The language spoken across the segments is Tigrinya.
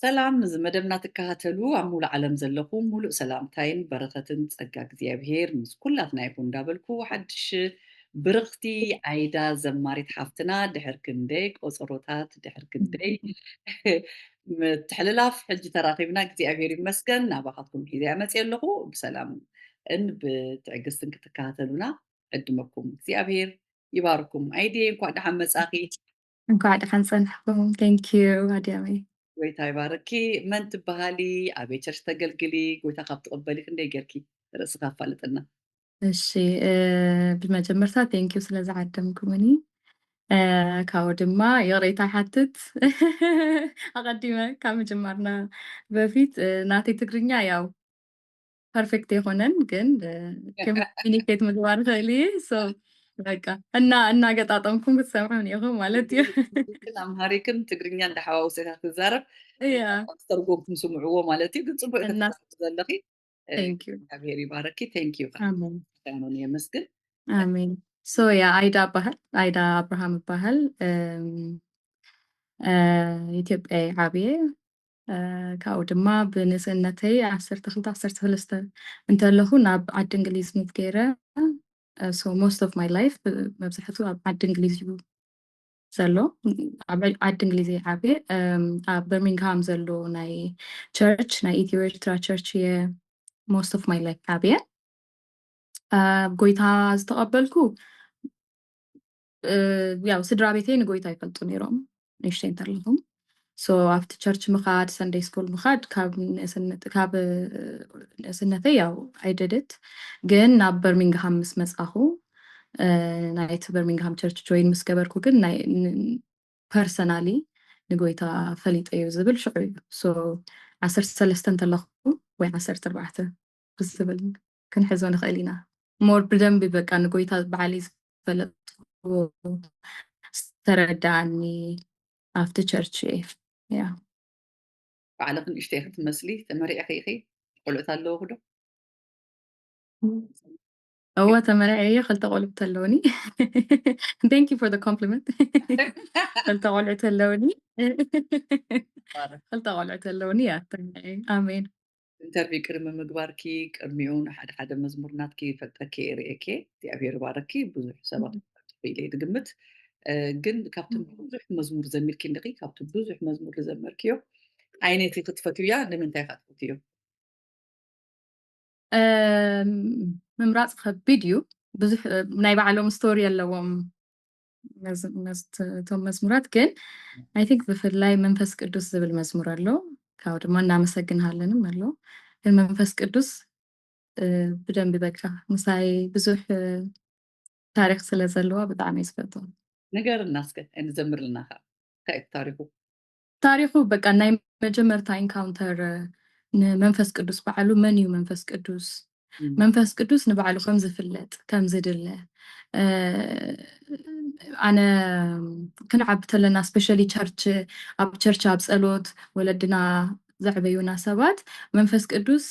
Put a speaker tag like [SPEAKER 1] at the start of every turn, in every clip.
[SPEAKER 1] ሰላም ዝመደብና ትከታተሉ ኣብ ሙሉእ ዓለም ዘለኹም ሙሉእ ሰላምታይን በረኸትን ፀጋ እግዚኣብሄር ምስ ኩላትና ይኹን እንዳበልኩ ሓድሽ ብርኽቲ ዓይዳ ዘማሪት ሓፍትና ድሕር ክንደይ ቆፀሮታት ድሕር ክንደይ ምትሕልላፍ ሕጂ ተራኺብና እግዚኣብሄር ይመስገን ናባኻትኩም ሒዘ መፅእ ኣለኹ ብሰላምን ብትዕግስትን ክትከታተሉና ዕድመኩም እግዚኣብሄር ይባርኩም ዓይዴ እንኳዕ ደሓን መፃኺ
[SPEAKER 2] እንኳዕ ደሓን ፀንሕኩም ቴንክ ዩ ኣድያመይ
[SPEAKER 1] ጎይታ ይባርኪ መን ትበሃሊ ኣበይ ቸርች ተገልግሊ ጎይታ ካብ ትቕበሊ ክንደይ ጌርኪ ርእስኻ ኣፋልጥና
[SPEAKER 2] እሺ ብመጀመርታ ቴንክ ዩ ስለ ዝዓደምኩምኒ ካብኡ ድማ የቕሬታ ሓትት ኣቐዲመ ካብ ምጅማርና በፊት ናተይ ትግርኛ ያው ፐርፌክት የሆነን ግን ኮሚኒኬት ምግባር ክእል ሶ በቃ እናገጣጠምኩም ክትሰምዑን ኢኹም ማለት እዩ
[SPEAKER 1] ኣምሃሪክን ትግርኛ እንዳሓዋውሰታ ትዛረብ ተርጎምኩም ስምዕዎ ማለት እዩ ግን ፅቡቅ ዘለኺ እግዚኣብሄር ይባረኪ ቴንክ ዩ ኖን የመስግን
[SPEAKER 2] አሜን ሶ ያ አይዳ አብርሃም ይባሃል ኢትዮጵያ ዓብየ ካብኡ ድማ ብንእስነተይ 12-13 እንተለኹ ናብ ዓዲ እንግሊዝ ሙቭ ገይረ so most of my life መብዛሕትኡ ኣብ ዓዲ እንግሊዝ እዩ ዘሎ ኣብ ዓዲ እንግሊዝ ዓብየ ኣብ በርሚንግሃም ዘሎ ናይ ቸርች ናይ ኢትዮ ኤርትራ ቸርች እየ most of my life ዓብየ ጎይታ ዝተቐበልኩ ያው ስድራ ቤተይ ንጎይታ ይፈልጡ ነይሮም ንእሽተይ እንተለኹም ሶ ኣብቲ ቸርች ምኻድ ሰንደይ ስኩል ምኻድ ካብ ንእስነተይ ያው ኣይደድት ግን ናብ በርሚንግሃም ምስ መፃኹ ናይቲ በርሚንግሃም ቸርች ጆይን ምስ ገበርኩ ግን ፐርሰናሊ ንጎይታ ፈሊጠ እዩ ዝብል ሽዑ እዩ ሶ 13 እንተለኹ ወይ 14 ብዝብል ክንሕዞ ንኽእል ኢና ሞር ብደንቢ በቃ ንጎይታ በዓለይ ዝፈለጥኩ ዝተረዳእኒ ኣብቲ ቸርች እየ
[SPEAKER 1] ባዕልክ ንእሽተይ ክትመስሊ ተመሪዕኺ ኢኺ ቆልዑት ኣለዎ ዶ
[SPEAKER 2] እወ ተመሪዐየ ክልተ ቆልዑት ኣለውኒ thank you for the compliment ክልተ ቆልዑት ኣለውኒ እያ ተመሪዐየ ኣሜን
[SPEAKER 1] ኢንተርቪው ቅድሚ ምግባርኪ ቅድሚኡ ሓደ ሓደ መዝሙርናትኪ ፈጠኪ ርእየኪ እግዚኣብሄር ባረኪ ብዙሕ ሰባት ኢለ ድግምት ግን ካብቶም ብዙሕ መዝሙር ዘሚርኪ ንኺ ካብቶም ብዙሕ መዝሙር ዝዘመርክዮ ዓይነይቲ ክትፈትውያ ንምንታይ ኢኻ ትፈትዮ ምምራፅ ከቢድ እዩ ብዙሕ ናይ ባዕሎም ስቶሪ ኣለዎም እቶም መዝሙራት ግን ኣይ ቲንክ ብፍላይ መንፈስ ቅዱስ ዝብል መዝሙር ኣሎ ካብኡ ድማ እናመሰግንሃለንም ኣሎ ግን መንፈስ ቅዱስ ብደንቢ በቃ ምሳይ ብዙሕ ታሪክ ስለ ዘለዋ ብጣዕሚ ዝፈትዎ ነገር እናስከ እንዘምርልና እንታይ
[SPEAKER 2] ታሪኹ በቃ ናይ መጀመርታ ኢንካውንተር ንመንፈስ ቅዱስ በዓሉ መን እዩ መንፈስ ቅዱስ ንባዕሉ ከም ዝፍለጥ ከም ዝድለ ኣነ ክንዓቢ ተለና ስፔሻሊ ኣብ ቸርች ኣብ ፀሎት ወለድና ዘዕበዩና ሰባት መንፈስ ቅዱስ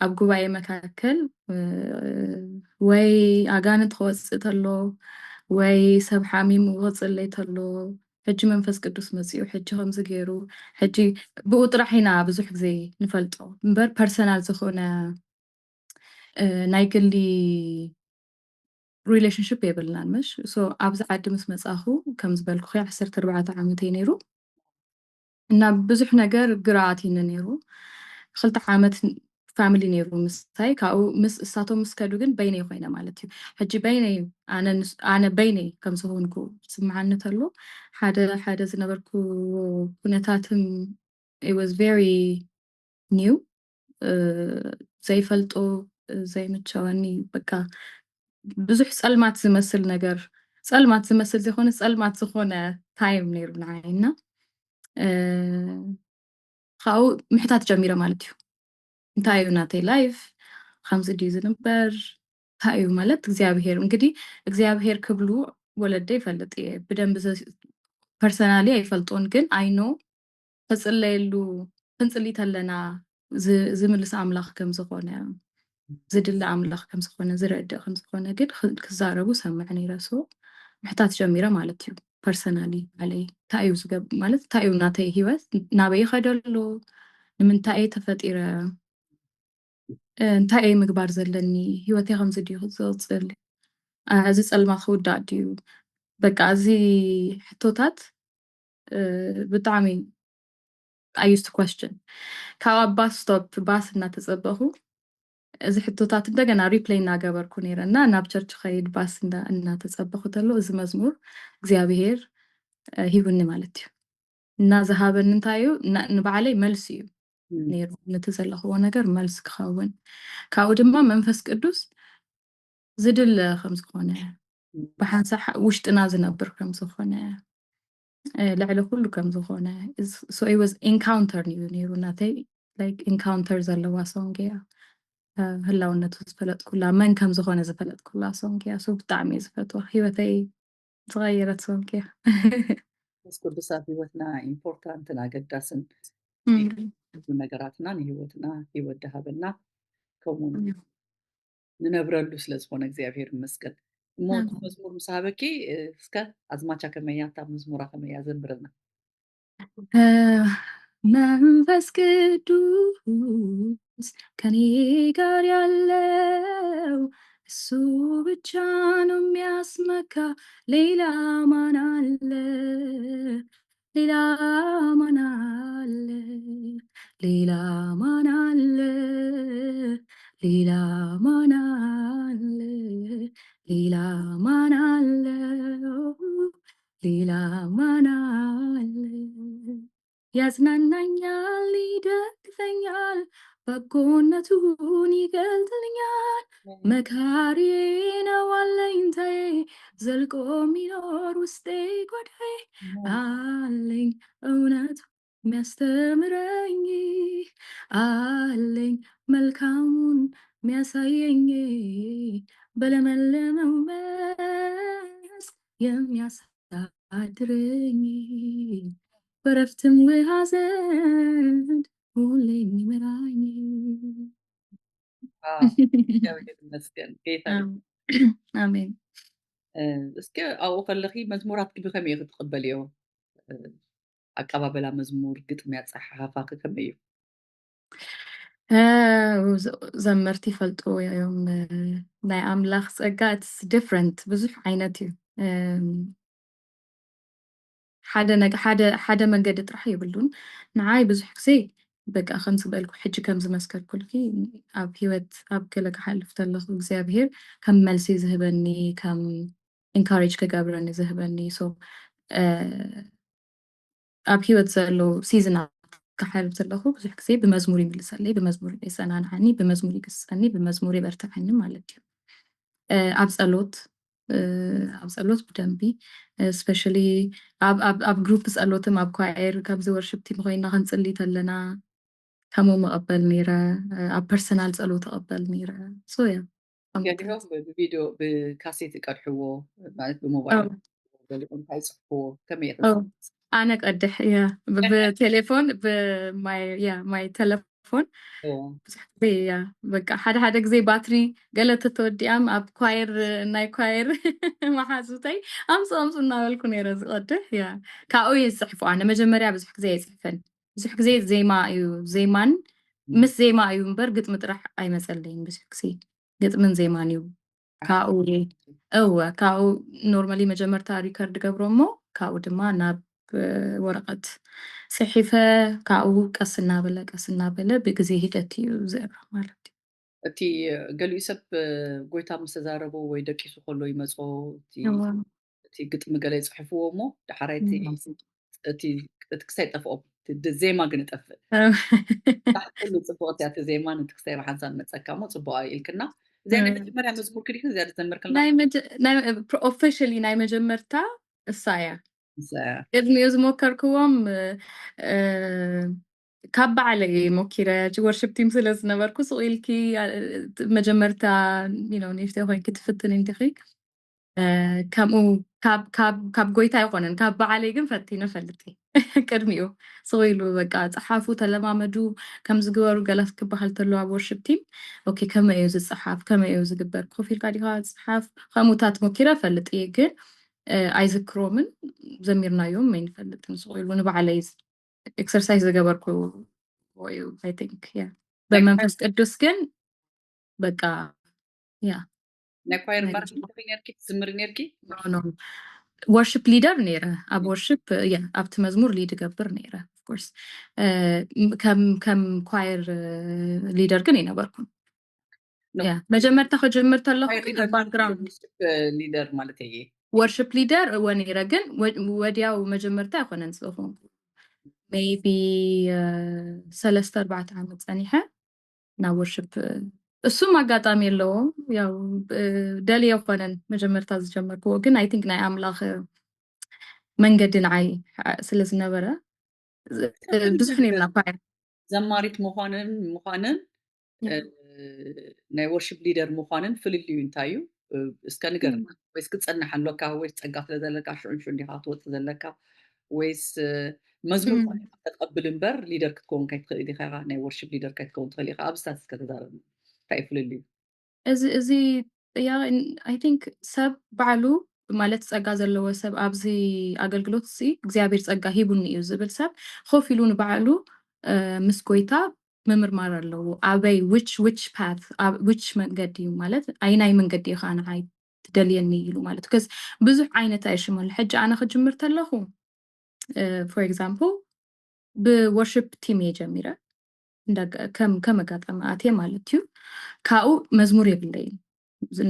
[SPEAKER 2] ኣብ ጉባኤ መካከል ወይ ኣጋንንት ክወፅእ ተሎ ወይ ሰብ ሓሚሙ ክፅለይ ተሎ ሕጂ መንፈስ ቅዱስ መፅኡ ሕጂ ከምዚ ገይሩ ሕጂ ብኡ ጥራሕ ኢና ብዙሕ ግዜ ንፈልጦ እምበር ፐርሰናል ዝኾነ ናይ ግሊ ሪሌሽንሽፕ የብልናን መሽ ሶ ኣብዚ ዓዲ ምስ መፃኹ ከም ዝበልኩ 14 ዓመተይ ነይሩ እና ብዙሕ ነገር ግርኣቲኒ ነይሩ 2 ዓመት ፋሚሊ ነይሩ ምስታይ ካብኡ ምስ እሳቶም ምስ ከዱ ግን በይነይ ኮይነ ማለት እዩ ሕጂ በይነይ ኣነ በይነይ ከም ዝኮንኩ ስምዓኒ ተሎ ሓደ ዝነበርኩ ኩነታትም it was very new ዘይፈልጦ ዘይምቸወኒ በቃ ብዙሕ ፀልማት ዝመስል ነገር ፀልማት ዝመስል ዘይኮነ ፀልማት ዝኾነ ታይም ነይሩ ንዓይና ካብኡ ምሕታት ጀሚረ ማለት እዩ እንታይ እዩ ናተይ ላይፍ ከምዚ ድዩ ዝንበር እንታይ እዩ ማለት እግዚኣብሄር እንግዲህ እግዚኣብሄር ክብሉ ወለደይ ይፈልጥ እየ ብደንቢ ፐርሰናሊ ኣይፈልጦን ግን ኣይኖ ክፅለየሉ ክንፅሊ ተለና ዝምልስ ኣምላኽ ከም ዝኾነ ዝድለ ኣምላኽ ከም ዝኾነ ዝረድእ ከም ዝኾነ ግን ክዛረቡ ሰምዕ ነይረ ሶ ምሕታት ጀሚረ ማለት እዩ
[SPEAKER 1] ፐርሰናሊ علي ታዩ ዝገብ ማለት ታዩ ናተይ ህይወት ናበይ ኸደሎ ንምንታይ ተፈጢረ እንታይ እየ ምግባር ዘለኒ ህይወተይ ከምዚ ድዩ ዝቕፅል እዚ ፀልማ ክውዳእ ድዩ በቃ እዚ ሕቶታት ብጣዕሚ I used to question ካብ ባስ ስቶፕ ባስ እናተፀበኹ እዚ ሕቶታት እንደገና ሪፕሌይ እናገበርኩ ነይረ እና ናብ ቸርች ከይድ ባስ እናተፀበኹ ተሎ እዚ መዝሙር እግዚኣብሄር ሂቡኒ ማለት እዩ እና ዝሃበኒ እንታይ እዩ ንባዕለይ መልሲ እዩ ነይሩ ነቲ ዘለኽዎ ነገር መልሲ ክኸውን ካብኡ ድማ መንፈስ ቅዱስ ዝድለ ከም ዝኾነ ብሓንሳብ ውሽጥና ዝነብር ከም ዝኾነ ልዕሊ ኩሉ ከም ዝኾነ so it was encounter ነይሩ ናተይ like encounter ዘለዋ ሶንግ እያ ህላውነቱ ዝፈለጥኩላ መን ከም ዝኾነ ዝፈለጥኩላ ሶንግ እያ so ብጣዕሚ እየ ዝፈትዋ ህይወተይ ዝቐየረት ሶንግ እያ
[SPEAKER 3] መንፈስ ቅዱስ ኣብ ሂወትና ኢምፖርታንትን ኣገዳስን ነገራትና ንሂወትና ሂወት ድሃበና ከምኡ ንነብረሉ ስለ ዝኾነ እግዚአብሔር ይመስገን እሞ መዝሙር ምስ ሃበኪ እስከ ኣዝማቻ ከመያ እታ መዝሙራ ከመያ ዘንብረልና
[SPEAKER 1] መንፈስ ቅዱስ ከኔ ጋር ያለው እሱ ብቻ ነው የሚያስመካ ሌላ ማን አለ ሌላ ማን አለ ሌላ ማን አለ ሌላ ማን አለ ሌላ ማን አለ ሌላ ማን አለ ያጽናናኛል ይደግፈኛል በጎነቱን ይገልጥልኛል መካሪዬ ነው አለኝታዬ ዘልቆ የሚኖር ውስጤ ጓዳዬ አለኝ እውነት የሚያስተምረኝ አለኝ መልካሙን የሚያሳየኝ በለመለመው መስክ የሚያሳድረኝ በረፍትም ውሃ ዘንድ ሁሌ የሚመራኝ
[SPEAKER 3] እግዚአብሔር ይመስገን ጌታ
[SPEAKER 1] አሜን
[SPEAKER 3] እስኪ ኣብኡ ከለኺ መዝሙራት ብከመይ ክትቅበልዮ ኣቀባበላ መዝሙር ግጥምያ ፀሓፋ ከመይ እዩ
[SPEAKER 1] ዘመርቲ ይፈልጡ እዮም ናይ ኣምላኽ ፀጋ it's different ብዙሕ ዓይነት እዩ ሓደ መንገዲ ጥራሕ ይብሉን ንዓይ ብዙሕ ግዜ በቃ ከም ዝበልኩ ሕጂ ከም ዝመስከርኩልኪ ኣብ ሂወት ኣብ ገለ ክሓልፍ ተለኹ እግዚኣብሄር ከም መልሲ ዝህበኒ ከም ኢንካሬጅ ክገብረኒ ዝህበኒ ሶ ኣብ ሂወት ዘሎ ሲዝናት ክሓልፍ ተለኹ ብዙሕ ግዜ ብመዝሙር ይምልሰለይ ብመዝሙር የፀናንዓኒ ብመዝሙር ይግስፀኒ ብመዝሙር ይበርትዐኒ ማለት እዩ ኣብ ጸሎት ብደንቢ ስፔሻሊ ኣብ ግሩፕ ጸሎትም ኣብ ኳየር ከምዚ ወርሽፕ ቲም ኮይና ክንጽሊ ተለና ከምኡ መቐበል ነይረ ኣብ ፐርሰናል ጸሎት ተቐበል ነይረ ሶ ያ
[SPEAKER 3] ገሊኦም ብቪድዮ ብካሴት ይቀድሕዎ ማለት ብሞባይል ገሊኦም እንታይ ይጽሕፍዎ ከመይ
[SPEAKER 1] ኣነ ቀድሕ እያ ብቴሌፎን ብማይ ቴሌፎን ብዙሕ ግዜ እያ በቃ ሓደ ግዜ ባትሪ ገለ ተተወዲኣም ኣብ ኳየር ናይ ኳየር ማሓዙተይ ኣምፁ እናበልኩ ነይረ ዝቐድሕ ያ ካብኡ እየ ዝፅሕፉ ኣነ መጀመርያ ብዙሕ ግዜ የፅሕፈን ብዙሕ ግዜ ዜማ እዩ ዜማን ምስ ዜማ እዩ እምበር ግጥሚ ጥራሕ ኣይመፀለይን ብዙሕ ግዜ ግጥምን ዜማን እዩ ካብኡ ኖርማሊ መጀመርታ ሪከርድ ገብሮ እሞ ካብኡ ድማ ናብ ወረቐት ጽሒፈ ካብኡ ቀስ እናበለ ብግዜ ሂደት እዩ ዝእረ ማለት እዩ
[SPEAKER 3] እቲ ገሊኡ ሰብ ጎይታ ምስ ተዛረቦ ወይ ደቂሱ ከሎ ይመጾ እቲ ግጥሚ ገለ ይጽሕፍዎ እሞ ዳሕራይ እቲ ክሳይ ጠፍኦም ዜማ ግን ይጠፍእ ኩሉ ጽቡቕ እቲ ዜማ ነቲ ክሳይ ብሓንሳብ መጸካ ሞ ጽቡቕ ኢልክና እዚኣ ናይ መጀመርያ መዝሙር ክዲክ እዚኣ ዝዘመርክልና
[SPEAKER 1] ኦፊሻሊ ናይ መጀመርታ እሳ እያ ቅድሚኡ ዝሞከርክዎም ካብ ባዕለይ ሞኪረ ወርሽፕ ቲም ስለ ዝነበርኩ ስቑኢልኪ መጀመርታ ንእሽተይ ኮይንኪ ትፍትን እንቲኺ ከምኡ ካብ ጎይታ ኣይኮነን ካብ ባዕለይ ግን ፈቲነ ፈልጥ ቅድሚኡ ስቑኢሉ በቃ ፀሓፉ ተለማመዱ ከም ዝግበሩ ገላት ክበሃል ተሎ ኣብ ወርሽፕ ቲም ኦኬ ከመይ እዩ ዝፀሓፍ ከመይ እዩ ዝግበር ኮፍ ኢልካ ዲኻ ዝፀሓፍ ከምኡታት ሞኪረ ፈልጥ እየ ግን ኣይዝክሮምን ዘሚርናዮም ማ ይንፈልጥ ንስቑኢሉ ንባዕለይ ኤክሰርሳይዝ ዝገበርኩ እዩ ኣይ ቲንክ ያ በመንፈስ ቅዱስ ግን በቃ ያ
[SPEAKER 3] ናይ ኳየር መራሒ ተኸይ ነርኪ ትዝምሪ ነርኪ
[SPEAKER 1] ኖ ወርሽፕ ሊደር ነይረ ኣብ ወርሽፕ ያ ኣብቲ መዝሙር ሊድ ገብር ነይረ ኦፍኮርስ ከም ኳየር ሊደር ግን ይነበርኩን ያ መጀመርታ ከጀምር ተለኹ ባክግራውንድ
[SPEAKER 3] ሊደር ማለት እየ
[SPEAKER 1] ወርሽፕ ሊደር ወነይረ ግን ወዲያው መጀመርታ ኣይኮነን ዝዝኾንኩ ሜይቢ 3-4 ዓመት ፀኒሐ ናብ ወርሽፕ እሱም ኣጋጣሚ ኣለዎ ያው ደልየ ኮነን መጀመርታ ዝጀመርክዎ ግን ኣይ ቲንክ ናይ ኣምላኽ መንገዲ ንዓይ ስለ ዝነበረ ብዙሕ ነርና ኳየር
[SPEAKER 3] ዘማሪት ምዃንን ናይ ወርሽፕ ሊደር ምዃንን ፍልልዩ እንታይ እዩ እስከ ንገር ወይስ ክትፀንሕ ኣለካ ወይስ ፀጋ ስለ ዘለካ ሽዑንሹ እንዲኻ ክትወፅእ ዘለካ ወይስ መዝሙር ተቀብል እምበር ሊደር ክትከውን ከይትኽእል ኢኻ ናይ ወርሽፕ ሊደር ከይትከውን ትኽእል ኢኻ ኣብ ስታት ከተዛረብ እንታይ ፍልልዩ
[SPEAKER 1] እዚ ያ ኣይ ቲንክ ሰብ ባዕሉ ማለት ፀጋ ዘለዎ ሰብ ኣብዚ ኣገልግሎት እዚ እግዚኣብሔር ፀጋ ሂቡኒ እዩ ዝብል ሰብ ኮፍ ኢሉ ንባዕሉ ምስ ጎይታ ምምርማር ኣለዎ ኣበይ ዊች ፓት ዊች መንገዲ እዩ ማለት ኣይናይ መንገዲ ኢኻ ንዓይ ትደልየኒ ኢሉ ማለት ከስ ብዙሕ ዓይነት ኣይሽመሉ ሕጂ ኣነ ክጅምር ተለኹ ፎር ኤግዛምፕል ብወርሽፕ ቲም እየ ጀሚረ ከም ኣጋጣሚ ኣትየ ማለት እዩ ካብኡ መዝሙር የብለይን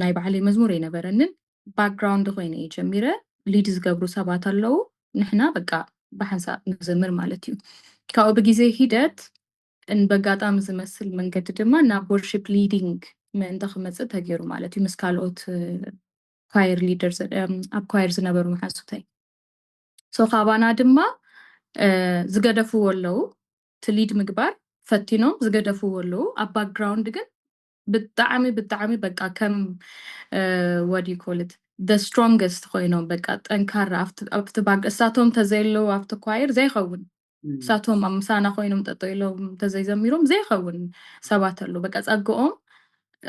[SPEAKER 1] ናይ ባዕለይ መዝሙር ኣይነበረንን ባክግራውንድ ኮይነ እየ ጀሚረ ሊድ ዝገብሩ ሰባት ኣለዉ ንሕና በቃ ብሓንሳብ ንዘምር ማለት እዩ ካብኡ ብግዜ ሂደት በጋጣሚ ዝመስል መንገዲ ድማ ናብ ወርሽፕ ሊዲንግ ምእንተ ክመፅእ ተገይሩ ማለት እዩ ምስ ካልኦት ኳየር ሊደር ኣብ ኳየር ዝነበሩ መሓዙተይ ሶ ካባና ድማ ዝገደፍዎ ኣለዉ ትሊድ ምግባር ፈቲኖም ዝገደፍዎ ኣለዉ ኣብ ባክግራውንድ ግን ብጣዕሚ በቃ ከም what do you call it the strongest ኮይኖም በቃ ጠንካራ ኣብቲ ባክ እሳቶም ተዘይለዉ ኣብቲ ኳየር ዘይኸውን እሳቶም ኣብ ምሳና ኮይኖም ጠጠው ኢሎም ተዘይዘሚሮም ዘይኸውን ሰባት ኣለዉ በቃ ፀግኦም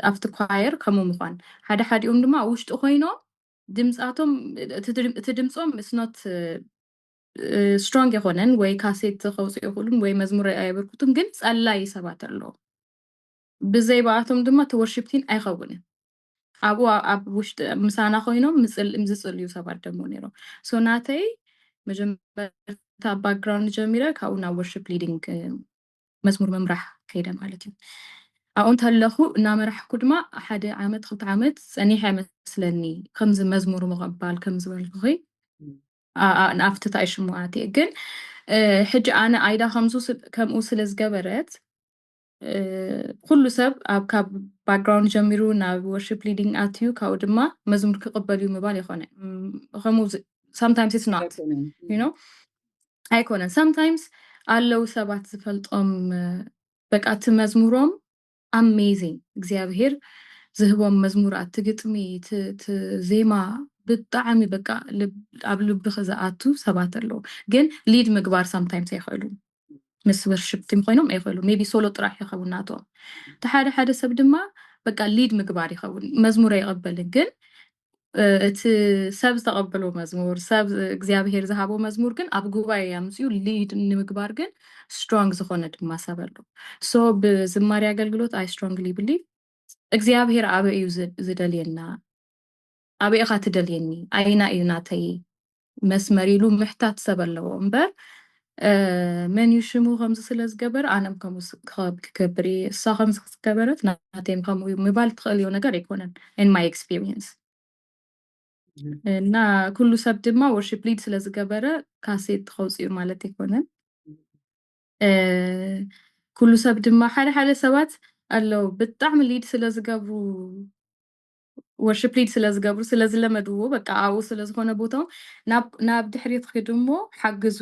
[SPEAKER 1] ኣብቲ ኳየር ከምኡ ምኳን ሓደ ሓዲኦም ድማ ኣብ ውሽጢ ኮይኖም ድምፃቶም እቲ ድምፆም ስኖት ስትሮንግ ይኮነን ወይ ካሴት ከውፅኡ ይኽእሉን ወይ መዝሙር ኣይበርክቱን ግን ፀላይ ሰባት ኣለዉ ብዘይ በኣቶም ድማ እቲ ወርሽፕ ቲም ኣይኸውንን ኣብኡ ኣብ ውሽጢ ምሳና ኮይኖም ዝፅልዩ ሰባት ደሞ ነይሮም ሶ ናተይ መጀመርታ ባክግራውንድ ጀሚረ ካብኡ ናብ ወርሽፕ ሊዲንግ መዝሙር ምምራሕ ከይደ ማለት እዩ ኣብኡ እንተለኹ እናመራሕኩ ድማ 1 ዓመት 2 ዓመት ፀኒሐ መስለኒ ከምዚ መዝሙር ምቕባል ከም ዝበልኩ ናብቲ ታይሽሙ ኣትየ ግን ሕጂ ኣነ ኣይዳ ከምኡ ስለ ዝገበረት ኩሉ ሰብ ኣብ ካብ ባክግራውንድ ጀሚሩ ናብ ወርሽፕ ሊዲንግ ኣትዩ ካብኡ ድማ መዝሙር ክቕበል እዩ ምባል ይኮነ ከምኡ sometimes it's not you know ኣይኮነን sometimes ኣለው ሰባት ዝፈልጦም በቃ እቲ መዝሙሮም amazing እግዚአብሔር ዝህቦም መዝሙራት ትግጥሚ ዜማ ብጣዕሚ በቃ ኣብ ልብኺ ዝኣቱ ሰባት ኣለዉ ግን ሊድ ምግባር sometimes ኣይኽእሉ ምስ ወርሽፕ ቲም ኮይኖም ኣይኽእሉ ሜቢ ሶሎ ጥራሕ ይኸውን ናቶም ሓደ ሰብ ድማ በቃ ሊድ ምግባር ይኸውን መዝሙር ኣይቐበልን ግን እቲ ሰብ ዝተቐበሎ መዝሙር ሰብ እግዚአብሔር ዝሃቦ መዝሙር ግን ኣብ ጉባኤ ያምፅኡ ሊድ ንምግባር ግን ስትሮንግ ዝኾነ ድማ ሰብ ኣሎ ሶ ብዝማሬ ኣገልግሎት ኣይ ስትሮንግሊ ብሊቭ እግዚአብሔር ኣበይ እዩ ዝደልየና ኣበይ ኢኻ ትደልየኒ ኣይና እዩ ናተይ መስመር ኢሉ ምሕታት ሰብ ኣለዎ እምበር መን እዩ ሽሙ ከምዚ ስለ ዝገበረ ኣነም ከምኡ ክገብር እየ እሳ ከምዚ ዝገበረት ናተይም ከምኡ ምባል ትኽእልዮ ነገር ኣይኮነን in my experience እና ኩሉ ሰብ ድማ ወርሽፕ ሊድ ስለ ዝገበረ ካሴት ከውፅኡ ማለት ኣይኮነን ኩሉ ሰብ ድማ ሓደ ሰባት ኣለዉ ብጣዕሚ ሊድ ስለ ዝገብሩ ወርሽፕ ሊድ ስለ ዝገብሩ ስለ ዝለመድዎ በቃ ኣብኡ ስለ ዝኾነ ቦታው ናብ ድሕሪት ክዱ እሞ ሓግዙ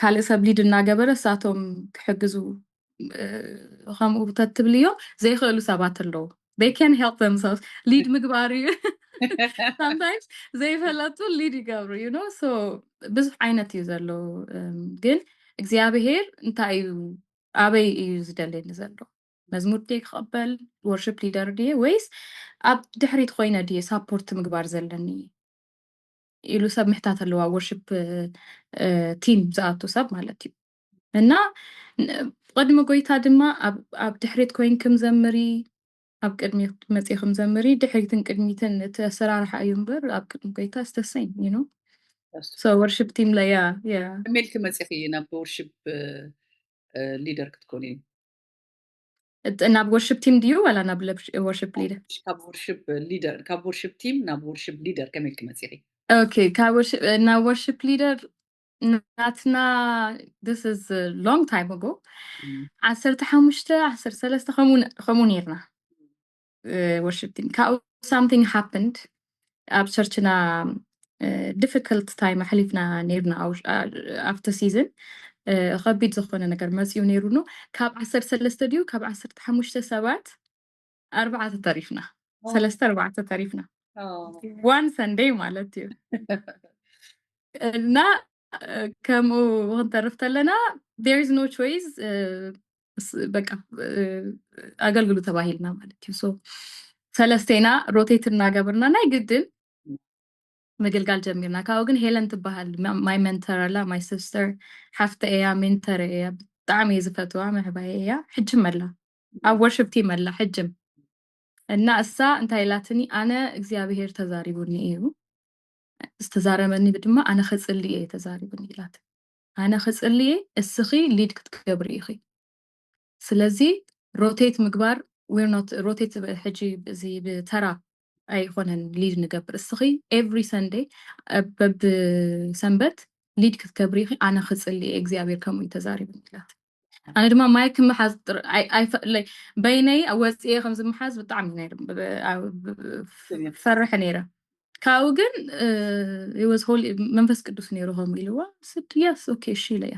[SPEAKER 1] ካልእ ሰብ ሊድ እናገበረ እሳቶም ክሕግዙ ከምኡ ተትብልዮ ዘይኽእሉ ሰባት ኣለዉ they can help themselves ሊድ ምግባር እዩ sometimes ዘይፈለጡ ሊድ ይገብሩ you know so ብዙሕ ዓይነት እዩ ዘሎ ግን እግዚአብሔር እንታይ እዩ ኣበይ እዩ ዝደልየኒ ዘሎ መዝሙር ድየ ክቕበል ወርሽፕ ሊደር ድየ ወይስ ኣብ ድሕሪት ኮይነ ድየ ሳፖርት ምግባር ዘለኒ ኢሉ ሰብ ምሕታት ኣለዋ ወርሽፕ ቲም ዝኣቱ ሰብ ማለት እዩ እና ቅድሚ ጎይታ ድማ ኣብ ድሕሪት ኮይንክም ዘምሪ ኣብ ቅድሚ መፂኹም ዘምሪ ድሕሪትን ቅድሚትን እቲ ኣሰራርሓ እዩ እምበር ኣብ ቅድሚ ጎይታ ስተሰይም ዩ ሶ ወርሽፕ ቲም ለያ
[SPEAKER 3] ከመይ ክመፂኺ ናብ ወርሽፕ ሊደር ክትኮኒ
[SPEAKER 1] ናብ ወርሽፕ ቲም ድዩ ወላ ናብ ወርሽፕ ሊደር
[SPEAKER 3] ካብ ወርሽፕ ቲም ናብ ወርሽፕ ሊደር ከመይ ክመፂኺ
[SPEAKER 1] ኦኬ ናብ ወርሽፕ ሊደር ናትና this is a long time ago 15 ከምኡ ነርና worship team ካብኡ something happened ኣብ ቸርችና difficult time ሓሊፍና ነርና after season ከቢድ ዝኾነ ነገር መፅኡ ነይሩኑ ካብ 13 ድዩ ካብ 15 ሰባት 4 ተሪፍና 3-4 ተሪፍና one Sunday ማለት እዩ እና ከምኡ ክንተርፍ ተለና there is no choice በቃ አገልግሉ ተባሂልና ማለት እዩ ሶ ሰለስቴና ሮቴት እናገበርና ናይ ግድን ምግልጋል ጀሚርና ካብኡ ግን ሄለን ትበሃል ማይ ሜንተር ኣላ ማይ ሲስተር ሓፍተ እያ ሜንተር እያ ብጣዕሚ እየ ዝፈትዋ ምሕባይ እያ ሕጅም ኣላ ኣብ ወርሽፕ ቲም ኣላ ሕጅም እና እሳ እንታይ ኢላትኒ ኣነ እግዚኣብሄር ተዛሪቡኒ እዩ ዝተዛረበኒ ድማ ኣነ ክፅሊ እየ ተዛሪቡኒ ኢላት ኣነ ክፅሊ እየ እስኺ ሊድ ክትገብሪ ኢኺ ስለዚ ሮቴት ምግባር we're not ሮቴት ሕጂ እዚ ብተራ ኣይኮነን ሊድ ንገብር እስኺ every Sunday በብሰንበት ሊድ ክትገብሪ ኢኺ ኣነ ክፅሊ እየ እግዚኣብሄር ከምኡ ተዛሪቡኒ ኢላት ኣነ ድማ ማይ ክምሓዝ በይነይ ወፅየ ከም ዝምሓዝ ብጣዕሚ ነይሩ ፈርሕ ነይረ ካብኡ ግን it was holy መንፈስ ቅዱስ ነይሩ ከምኡ ኢልዋ ስድ yes okay እሺ ኢለያ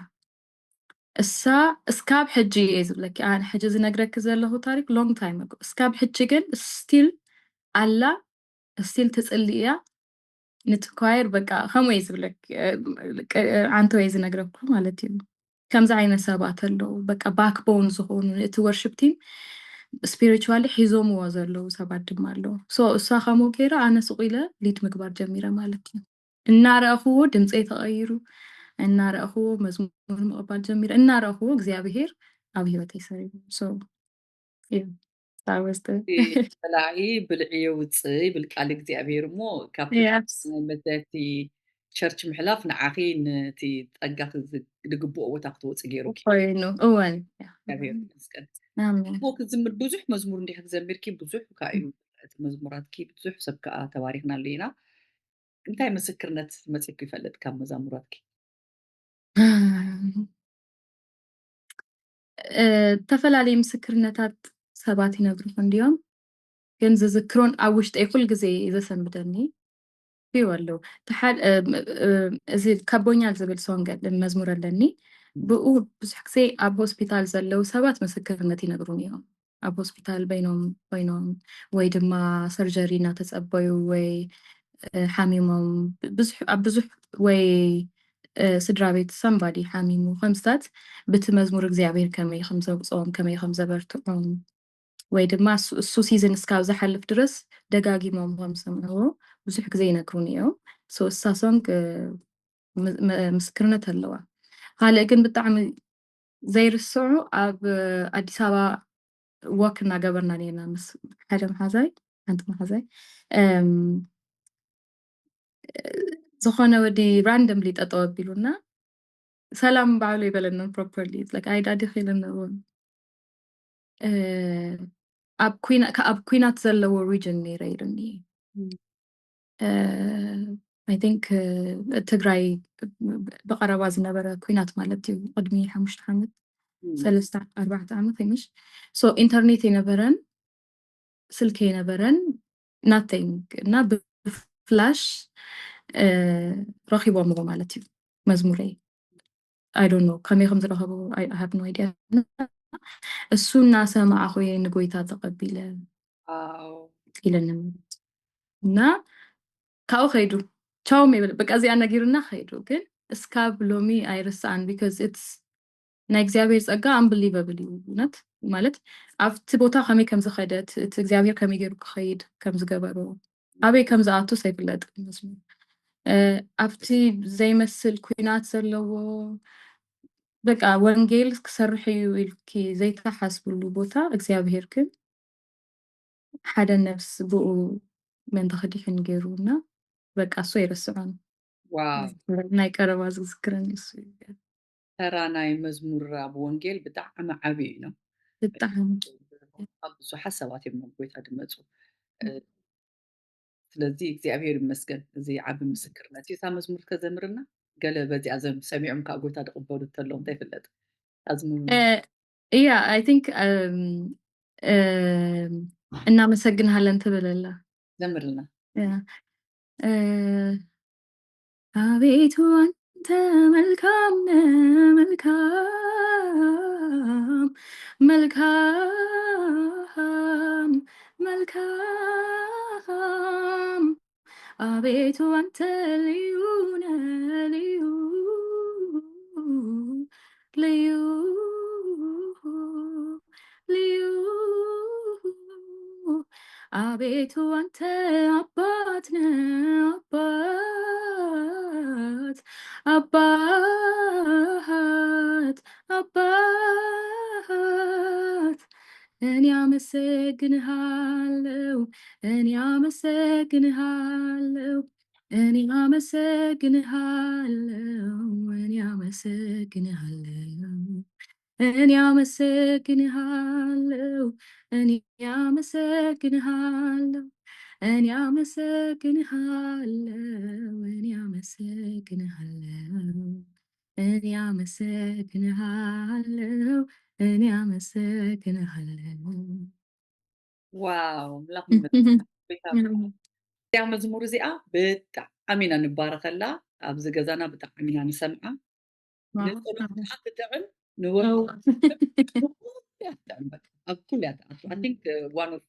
[SPEAKER 1] እሳ እስካብ ሕጂ እየ ዝብለኪ ኣነ ሕጂ ዝነግረክ ዘለኹ ታሪክ long time ago እስካብ ሕጂ ግን still ኣላ still ትፅሊ እያ ንትኳየር በቃ ከምኡ እየ ዝብለክ ዓንተ ወይ ዝነግረኩ ማለት እዩ ከምዚ ዓይነት ሰባት ኣለዉ በቃ ባክቦን ዝኾኑ እቲ ወርሽፕ ቲም ስፒሪቹዋሊ ሒዞምዎ ዘለዉ ሰባት ድማ ኣለዉ ሶ እሳ ከምኡ ገይራ ኣነ ስቑ ኢለ ሊድ ምግባር ጀሚረ ማለት እዩ እናረኣኽዎ ድምፀይ ተቐይሩ እናረኣኽዎ መዝሙር ምቕባል ጀሚረ እናረኣኽዎ እግዚኣብሄር ኣብ ሂወተይ ሰሪቡ ሶ
[SPEAKER 3] በላዒ ብልዕዮ ውፅእ ይብል ቃል እግዚኣብሄር እሞ ካብ መሰረቲ ቸርች ምሕላፍ ንዓኺ ነቲ ፀጋ ዝግብኦ ቦታ ክትወፅእ ገይሩ
[SPEAKER 1] ኮይኑ እወን
[SPEAKER 3] እግዚኣብሄር ይመስገን ክዝምር ብዙሕ መዝሙር እንዲሕ ክዘምርኪ ብዙሕ ከዓ እዩ እቲ መዝሙራትኪ ብዙሕ ሰብ ከዓ ተባሪኽናሉ ኢና እንታይ ምስክርነት መፂኩ ይፈልጥ ካብ መዛሙራትኪ
[SPEAKER 1] ተፈላለዩ ምስክርነታት ሰባት ይነግሩኹን ድዮም ግን ዝዝክሮን ኣብ ውሽጠይ ኩል ግዜ ዘሰንብደኒ እዩ ኣለዉ እዚ ካቦኛል ዝብል ሶንግ መዝሙር ኣለኒ ብኡ ብዙሕ ግዜ ኣብ ሆስፒታል ዘለው ሰባት ምስክርነት ይነግሩን እዮም ኣብ ሆስፒታል በይኖም ኮይኖም ወይ ድማ ሰርጀሪ እናተፀበዩ ወይ ሓሚሞም ኣብ ብዙሕ ወይ ስድራ ቤት ሰምባዲ ሓሚሙ ከምስታት በቲ መዝሙር እግዚኣብሄር ከመይ ከም ዘውፅኦም ከመይ ከም ዘበርትዖም ወይ ድማ እሱ ሲዝን እስካብ ዝሓልፍ ድረስ ደጋጊሞም ከም ሰምዕዎ ብዙሕ ግዜ ይነግሩን እዮም ሶ እሳ ሶንግ ምስክርነት ኣለዋ ካልእ ግን ብጣዕሚ ዘይርስዑ ኣብ ኣዲስ ኣበባ ወክ እናገበርና ነርና ምስ ሓደ መሓዛይ ሓንቲ መሓዛይ ዝኾነ ወዲ ራንደምሊ ጠጠው ኣቢሉና ሰላም ባዕሉ ይበለና ፕሮፐርሊ ኣይዳዲኽ ኢለና ኣብ ኩናት ዘለዎ ሪጅን ነይረ ኢሉኒ I think ትግራይ በቀረባ ዝነበረ ኩናት ማለት እዩ ቅድሚ 5 ዓመት 3-4 ዓመት ይምሽ ሶ ኢንተርኔት የነበረን ስልክ የነበረን nothing እና ፍላሽ ረኺቦም ማለት እዩ መዝሙረይ I don't know ከመይ ከም ዝረኸቡ I have no idea እሱ እናሰማዕ ኾየ ንጎይታ ተቐቢለ ኢለና እና ካው ኸይዱ ቻው ሜብል በቃ እዚኣ ነጊርና ኸይዱ ግን እስካብ ሎሚ ኣይርስዓን because it's ናይ እግዚኣብሄር ፀጋ unbelievable እዩ እውነት ማለት ኣብቲ ቦታ ከመይ ከም ዝኸደት እቲ እግዚኣብሄር ከመይ ገይሩ ክኸይድ ከም ዝገበሮ ኣበይ ከም ዝኣቱ ኣይፍለጥን ኣብቲ ዘይመስል ኩናት ዘለዎ በቃ ወንጌል ክሰርሕ እዩ ኢልኪ ዘይተሓስብሉ ቦታ እግዚኣብሄር ግን ሓደ ነፍስ ብኡ መን ተኸዲሕን ገይሩና በቃ እሱ ኣይረስዖን
[SPEAKER 3] ዋው
[SPEAKER 1] ናይ ቀረባ ዝዝክረኒ እሱ እዩ
[SPEAKER 3] ተራ ናይ መዝሙር ኣብ ወንጌል ብጣዕሚ ዓብዪ እዩ
[SPEAKER 1] ብጣዕሚ
[SPEAKER 3] ኣብ ብዙሓት ሰባት እዮም ናብ ጎይታ ድመፁ ስለዚ እግዚኣብሄር ይመስገን እዚ ዓቢ ምስክርነት እዩ እታ መዝሙር ከዘምርና ገለ በዚኣ ሰሚዖም ካብ ጎይታ ድቕበሉ እንተለዉ እንታይ ይፍለጥ
[SPEAKER 1] እያ ኣይ ቲንክ እናመሰግንሃለን ትብለላ
[SPEAKER 3] ዘምርልና
[SPEAKER 1] አቤቱ አንተ መልካም ነህ መልካም መልካም መልካም አቤቱ አንተ ልዩ ነህ ልዩ ልዩ ልዩ አቤቱ አንተ አባት ነህ አባት አባት እኔ አመሰግንሃለሁ እኔ አመሰግንሃለሁ እኔ አመሰግንሃለሁ እኔ አመሰግንሃለሁ እኔ አመሰግንሃለሁ እኔ አመሰግንሃለሁ እኔ አመሰግንሃለሁ እኔ አመሰግንሃለሁ እኔ አመሰግንሃለሁ እኔ አመሰግንሃለሁ
[SPEAKER 3] ዋው ምላኽ እዚኣ መዝሙር እዚኣ ብጣዕሚ ኢና ንባረኸላ ኣብዚ ገዛና ብጣዕሚ ኢና ንሰምዓ ንፀሎት ከዓ ትጥዕም ኣብ ኩሉ እያ ትኣቱ ኣይ ቲንክ ዋን ኦፍ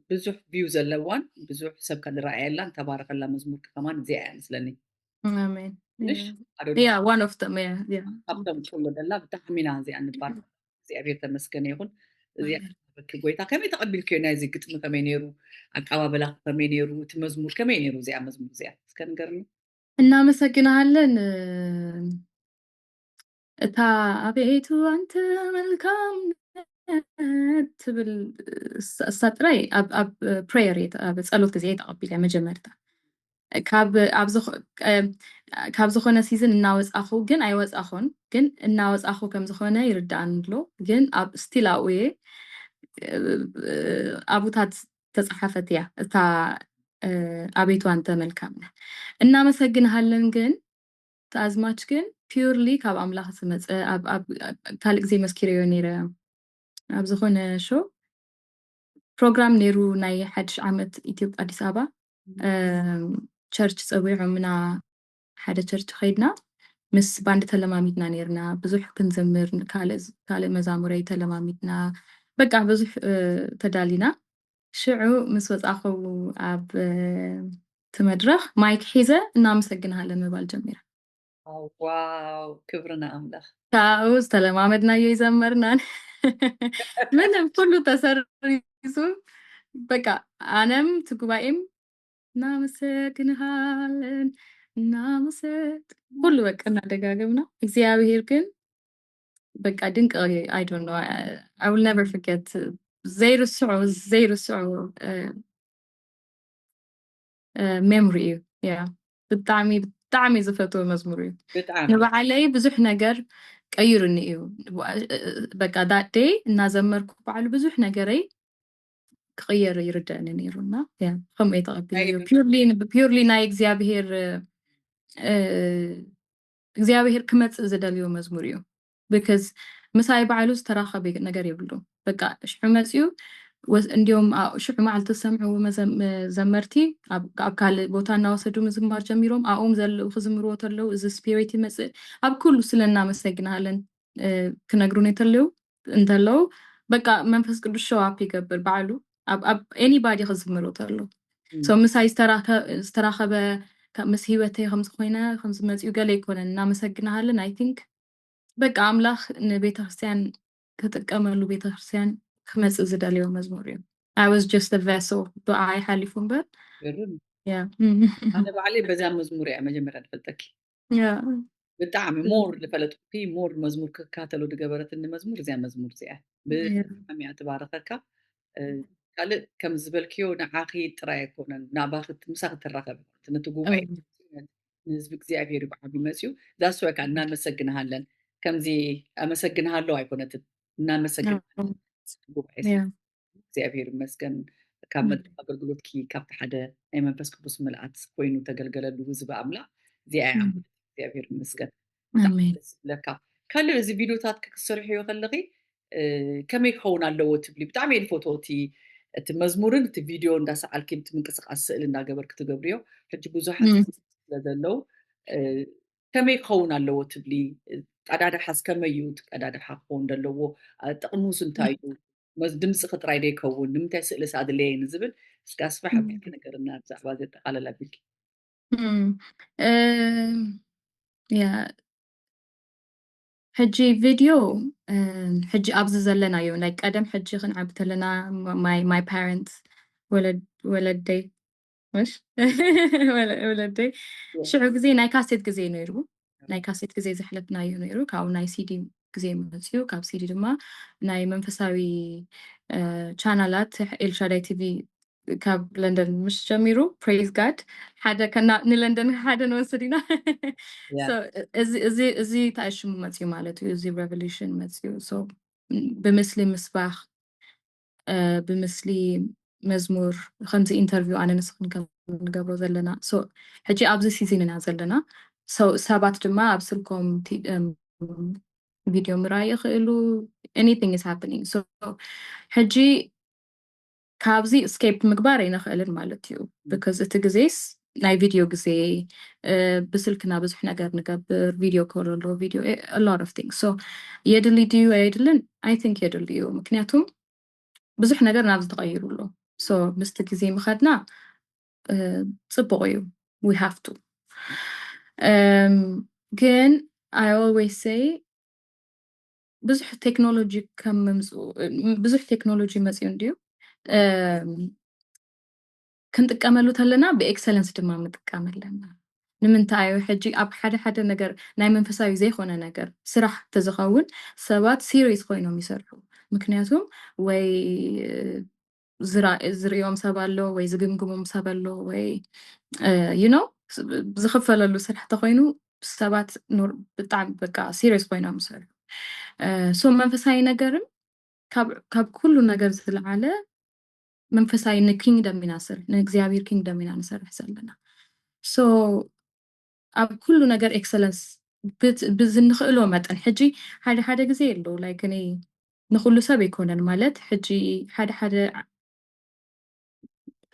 [SPEAKER 3] ብዙሕ ቪው ዘለዋን ብዙሕ ሰብ ከዝረኣየላን ተባረኸላ መዝሙር ከማን እዚኣ እያ ምስለኒ
[SPEAKER 1] አሜን
[SPEAKER 3] ንሽ
[SPEAKER 1] yeah one of them yeah
[SPEAKER 3] ካብቶም ትብሎ ዘላ ብጣዕሚ ኢና እዚኣ ንባረኽ እግዚኣብሔር ተመስገነ ይኹን እዚኣ በኪ ጎይታ ከመይ ተቐቢልክዮ ናይዚ ግጥሚ ከመይ ነይሩ ኣቀባበላ ከመይ ነይሩ እቲ መዝሙር ከመይ ነይሩ እዚኣ መዝሙር እዚኣ እስከ ንገርኒ
[SPEAKER 1] እናመሰግንሃለን እታ አቤቱ አንተ መልካም ትብል እሳ ጥራይ ኣብ ፕሬየር ኣብ ጸሎት ግዜ ተቐቢለ መጀመርታ ካብ ዝኾነ ሲዝን እናወፃኹ ግን ኣይወፃኹን ግን እናወፃኹ ከም ዝኾነ ይርዳእን ኣሎ ግን ኣብ ስቲል ኣብኡ እየ ኣቡታት ተፃሓፈት እያ እታ አቤቱ አንተ መልካም ነህ እናመሰግንሃለን ግን ተኣዝማች ግን ፒውርሊ ካብ ኣምላኽ ዝመፀ ኣብ ካልእ ግዜ መስኪረዮ ነይረ ኣብ ዝኾነ ሾው ፕሮግራም ነይሩ ናይ 1 ዓመት ኢትዮጵያ ኣዲስ ኣበባ ቸርች ፀዊዖምና ሓደ ቸርች ኸይድና ምስ ባንዲ ተለማሚድና ነርና ብዙሕ ክንዘምር ካልእ መዛሙረይ ተለማሚድና በቃ ብዙሕ ተዳሊና ሽዑ ምስ ወፃኹ ኣብ ትመድረኽ ማይክ ሒዘ እናመሰግንሃለን ምባል ጀሚረ
[SPEAKER 3] ዋው ክብርና ኣምላኽ
[SPEAKER 1] ካብኡ ዝተለማመድናዮ ይዘመርናን ምንም ኩሉ ተሰሪሱ በቃ ኣነም ትጉባኤም እናመሰግንሃለን ኩሉ በቃ እናደጋገምና እግዚአብሔር ግን በቃ ድንቅ I don't know I will never forget ዘይርስዑ memory እዩ ብጣዕሚ ዝፈትዎ መዝሙር እዩ ንባዕለይ ብዙሕ ነገር ቀይሩኒ እዩ በቃ that day እናዘመርኩ በዓሉ ብዙሕ ነገረይ ክቕየር ይርዳእኒ ነይሩና ከምኡ የተቐቢለዮ ፒውርሊ ናይ እግዚኣብሔር ክመፅእ ዝደልዮ መዝሙር እዩ because ምሳይ በዓሉ ዝተራኸበ ነገር የብሉ በቃ ሽዑ መፅኡ እንዲዮም ሽዑ መዓልቲ ዝሰምዑ ዘመርቲ ኣብ ካልእ ቦታ እናወሰዱ ምዝማር ጀሚሮም ኣብኦም ዘለዉ ክዝምርዎ ተለዉ እዚ ስፒሪት ይመፅእ ኣብ ኩሉ ስለናመሰግንሃለን ክነግሩን እንተለዉ በቃ መንፈስ ቅዱስ ሾው ኣፕ ይገብር በዓሉ ኣብ ኤኒባዲ ክዝምሮ ተሎ ሶ ምሳይ ዝተራኸበ ምስ ሂወተይ ከምዝኮይነ ከምዝመፅኡ ገለ ይኮነን እናመሰግንሃለን ኣይ ቲንክ በቃ ኣምላኽ ንቤተክርስትያን ክጥቀመሉ ቤተክርስትያን ክመፅእ ዝደልዮ መዝሙር እዩ I was just a vessel ዱዓይ ሓሊፉ እምበር يا
[SPEAKER 3] أنا بعلي بزا مزمور يا مجمرة نفلتك
[SPEAKER 1] يا
[SPEAKER 3] بالدعم مور لفلت في مور مزمور كاتلو دقبرت إن مزمور زي مزمور زي بحمي أتباركك قال كم زبلكيو نعاقي ترى يكون نعباخت مساخت الرقبة نتقوم أي نزبك زي أبي ربع بمسيو ذا سوى كان نان مسجنها لن كم زي أمسجنها له يكون نان مسجنها تقوم أي እግዚኣብሔር ይመስገን ካብ መድረክ ኣገልግሎት ካብቲ ሓደ ናይ መንፈስ ቅዱስ ምልኣት ኮይኑ ተገልገለሉ ህዝቢ ኣምላኽ እዚኣ እያ እግዚኣብሔር ይመስገን ደስ ዝብለካ ካልእ እዚ ቪድዮታት ክሰርሑ እዮ ከለኺ ከመይ ክኸውን ኣለዎ ትብሊ ብጣዕሚ እየ ዝፈትዎ እቲ መዝሙርን እቲ ቪድዮ እንዳሰዓልኪ እቲ ምንቅስቃስ ስእሊ እንዳገበርክ ትገብርዮ ሕጂ ብዙሓት ስለዘለው ከመይ ክኸውን ኣለዎ ትብሊ ቀዳድሓስ ከመይ እዩ እቲ ቀዳድሓ ክኸውን ዘለዎ ጥቕሙስ እንታይ እዩ ድምፂ ክጥራይ ዶ ይከውን ንምንታይ ስእሊ ኣድለየኒ ዝብል እስኪ ኣስፋሕ ኣቢልኪ ነገርና ብዛዕባ ዘጠቃለል ኣቢልኪ
[SPEAKER 1] ያ ሕጂ ቪድዮ ሕጂ ኣብዚ ዘለናዮ ናይ ቀደም ሕጂ ክንዓቢ ከለና ማይ ፓረንትስ ወለደይ مش ወለደይ ሽዑ ግዜ ናይ ካሴት ግዜ ነይሩ ናይ ካሴት ግዜ ዘሕለፍናዮ ነይሩ ካብኡ ናይ ሲዲ ግዜ መፅኡ ካብ ሲዲ ድማ ናይ መንፈሳዊ ቻናላት ኤልሻዳይ ቲቪ ካብ ለንደን ምስ ጀሚሩ ፕሬዝ ጋድ ሓደ ንለንደን ሓደ ንወስድ ኢና እዚ ተኣሽሙ መፅኡ ማለት እዩ እዚ ሬቨሉሽን መፅኡ ብምስሊ ምስባኽ ብምስሊ መዝሙር ከምዚ ኢንተርቪው ኣነ ንስኽን ከም ንገብሮ ዘለና ሕጂ ኣብዚ ሲዝን ኢና ዘለና ሰባት ድማ ኣብ ስልኮም ቪድዮ ምርኣይ ይኽእሉ anything is happening ሕጂ ካብዚ እስኬፕ ምግባር ኣይንኽእልን ማለት እዩ because እቲ ግዜስ ናይ ቪድዮ ግዜ ብስልክና ብዙሕ ነገር ንገብር ቪድዮ ኮል ኣሎ ቪድዮ a lot of things የድሊ ድዩ ኣይድልን I think የድሊ እዩ ምክንያቱም ብዙሕ ነገር ናብ ዝተቐይሩሎ ምስቲ ግዜ ምኸድና ጽቡቕ እዩ we have to ግን I always say ብዙሕ ቴክኖሎጂ ብዙሕ ቴክኖሎጂ መፅኡ እንድዩ ክንጥቀመሉ ተለና ብኤክሰለንስ ድማ ንጥቀም ኣለና ንምንታይ ሕጂ ኣብ ሓደ ነገር ናይ መንፈሳዊ ዘይኮነ ነገር ስራሕ ተዝኸውን ሰባት ሲሪየስ ኮይኖም ይሰርሑ ምክንያቱም ወይ ዝርዮም ሰብ ኣሎ ወይ ዝግምግሞም ሰብ ኣሎ ወይ ዝኽፈለሉ ስራሕ ተኮይኑ ሰባት ብጣዕሚ በቃ ሲሪየስ ኮይኖም ይሰርሑ መንፈሳዊ ነገርም ካብ ኩሉ ነገር ዝለዓለ መንፈሳዊ ንኪንግደም ኢና ንሰርሕ ንእግዚኣብሔር ኪንግደም ኢና ንሰርሕ ዘለና ኣብ ኩሉ ነገር ኤክሰለንስ ብዝንኽእሎ መጠን ሕጂ ሓደ ግዜ ኣሎ ላይክ እኔ ንኩሉ ሰብ ኣይኮነን ማለት ሕጂ ሓደ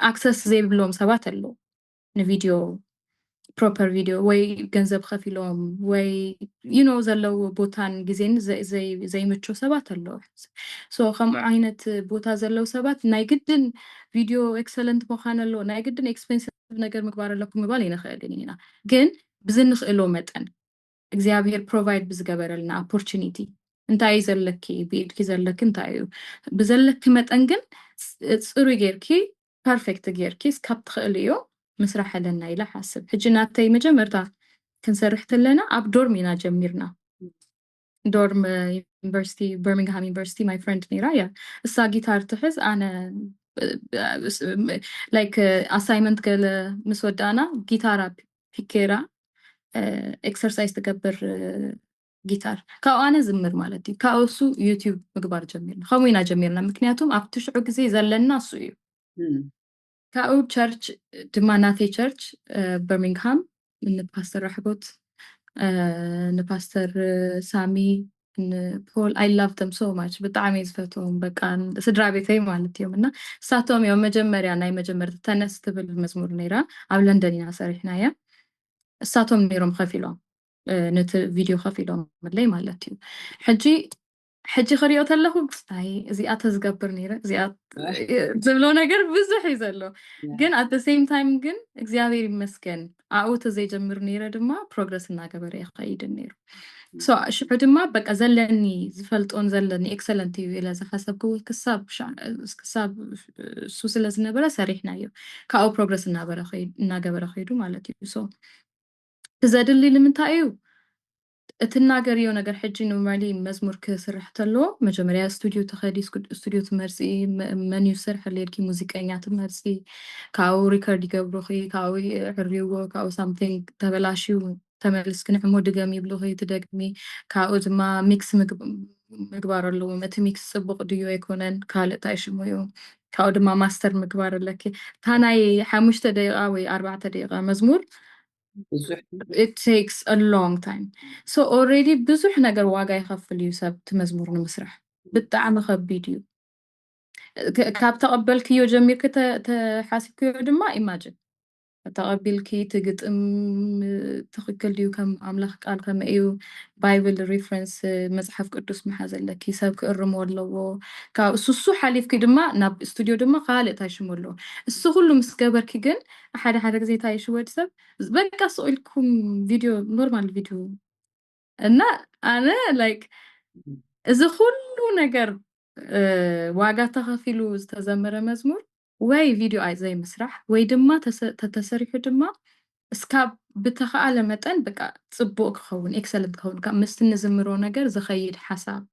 [SPEAKER 1] ኣክሰስ ዘይብሎም ሰባት ኣሎ ንቪድዮ ፕሮፐር ቪድዮ ወይ ገንዘብ ከፊሎም ወይ ዘለዎ ቦታን ግዜን ዘይምቾ ሰባት ኣሎ ከምኡ ዓይነት ቦታ ዘለው ሰባት ናይ ግድን ቪድዮ ኤክሰለንት ምዃን ኣሎ ናይ ግድን ኤክስፔንሲቭ ነገር ምግባር ኣለኩም ምባል ይንኽእልን ኢና ግን ብዝንኽእሎ መጠን እግዚኣብሔር ፕሮቫይድ ብዝገበረልና ኦፖርቹኒቲ እንታይ ዘለኪ ብኢድኪ ዘለኪ እንታይ እዩ ብዘለኪ መጠን ግን ፅሩይ ጌርኪ ፐርፌክት ጌርኪ እስካብ ትኽእል እዮ ምስራሕ ኣለና ኢላ ሓስብ ሕጂ ናተይ መጀመርታ ክንሰርሕ ተለና ኣብ ዶርም ኢና ጀሚርና ዶርም ዩኒቨርሲቲ በርሚንግሃም ዩኒቨርሲቲ ማይ ፍሬንድ ነይራ እያ እሳ ጊታር ትሕዝ ኣነ ላይክ ኣሳይመንት ገለ ምስ ወዳእና ጊታራ ፒኬራ ኤክሰርሳይዝ ትገብር ጊታር ካብኡ ኣነ ዝምር ማለት እዩ ካብኡ እሱ ዩቲዩብ ምግባር ጀሚርና ከምኡ ኢና ጀሚርና ምክንያቱም ኣብ ትሽዑ ግዜ ዘለና እሱ እዩ ካብኡ ቸርች ድማ ናተይ ቸርች በርሚንግሃም ንፓስተር ራሕቦት ንፓስተር ሳሚ ፖል I love them so much ብጣዕሚ ዝፈትዎም በቃ ስድራ ቤተይ ማለት እዮም እና እሳቶም እዮም መጀመርያ ናይ መጀመርታ ተነስ ትብል መዝሙር ነይራ ኣብ ለንደን ኢና ሰሪሕና እያ እሳቶም ነይሮም ከፊሎም ነቲ ቪድዮ ከፊሎም መለይ ማለት እዩ ሕጂ ክሪኦ ተለኹ እዚኣ ተዝገብር ነይረ እዚኣ ዝብሎ ነገር ብዙሕ እዩ ዘሎ ግን at the same time ግን እግዚኣብሔር ይመስገን ኣብኡ ተዘይጀምር ነይረ ድማ ፕሮግረስ እናገበረ ይኸይድ ነይሩ ሶ ሽዑ ድማ በቃ ዘለኒ ዝፈልጦን ዘለኒ ኤክሰለንት እዩ ኢለ ዝሓሰብክዎ ክሳብ እሱ ስለ ዝነበረ ሰሪሕናዮ ካብኡ ፕሮግረስ እናገበረ ኸይዱ ማለት እዩ ሶ ትዘድሊ ንምንታይ እዩ እትናገርዮ ነገር ሕጂ ኖርማሊ መዝሙር ክስራሕ ተሎ መጀመርያ ስቱዲዮ ተኸዲ ስቱዲዮ ትመርፂ መን ይስርሕ ለልኪ ሙዚቀኛ ትመርፂ ካብኡ ሪከርድ ይገብሩኺ ካብኡ ዕርይዎ ካብኡ ሳምቲንግ ተበላሽዩ ተመልስ ክንዕሞ ድገም ይብሉኺ ትደግሚ ካብኡ ድማ ሚክስ ምግባር ኣለዎ እቲ ሚክስ ፅቡቅ ድዩ ኣይኮነን ካልእ እንታይ ሽሙ እዩ ካብኡ ድማ ማስተር ምግባር ኣለኪ እታ ናይ 5 ደቂቃ ወይ 4 ደቂቃ መዝሙር it takes a long time so already ብዙሕ ነገር ዋጋ ይኸፍል እዩ ሰብ እቲ መዝሙር ንምስራሕ ብጣዕሚ ከቢድ እዩ ካብ ተቐበልክዮ ጀሚርክ ተሓሲብክዮ ድማ ኢማጅን ተቐቢልኪ ትግጥም ትኽክል ድዩ ከም ኣምላኽ ቃል ከመ እዩ ባይብል ሪፈረንስ መፅሓፍ ቅዱስ መሓዝ ኣለኪ ሰብ ክእርሞ ኣለዎ ካብ እሱ ሓሊፍኪ ድማ ናብ ስቱዲዮ ድማ ካልእ እንታይ ሽሙ ኣለዎ እሱ ኩሉ ምስ ገበርኪ ግን ሓደ ሓደ ግዜ እንታይ ይሽወድ ሰብ በቃ ስኢልኩም ቪድዮ ኖርማል ቪድዮ እና ኣነ ላይክ እዚ ኩሉ ነገር ዋጋ ተኸፊሉ ዝተዘመረ መዝሙር ወይ ቪድዮ ዘይምስራሕ ወይ ድማ ተሰሪሑ ድማ እስካብ ብተኸኣለ መጠን በቃ ፅቡቅ ክኸውን ኤክሰለንት ክኸውን ካብ ምስቲ ንዝምሮ ነገር ዝኸይድ ሓሳብ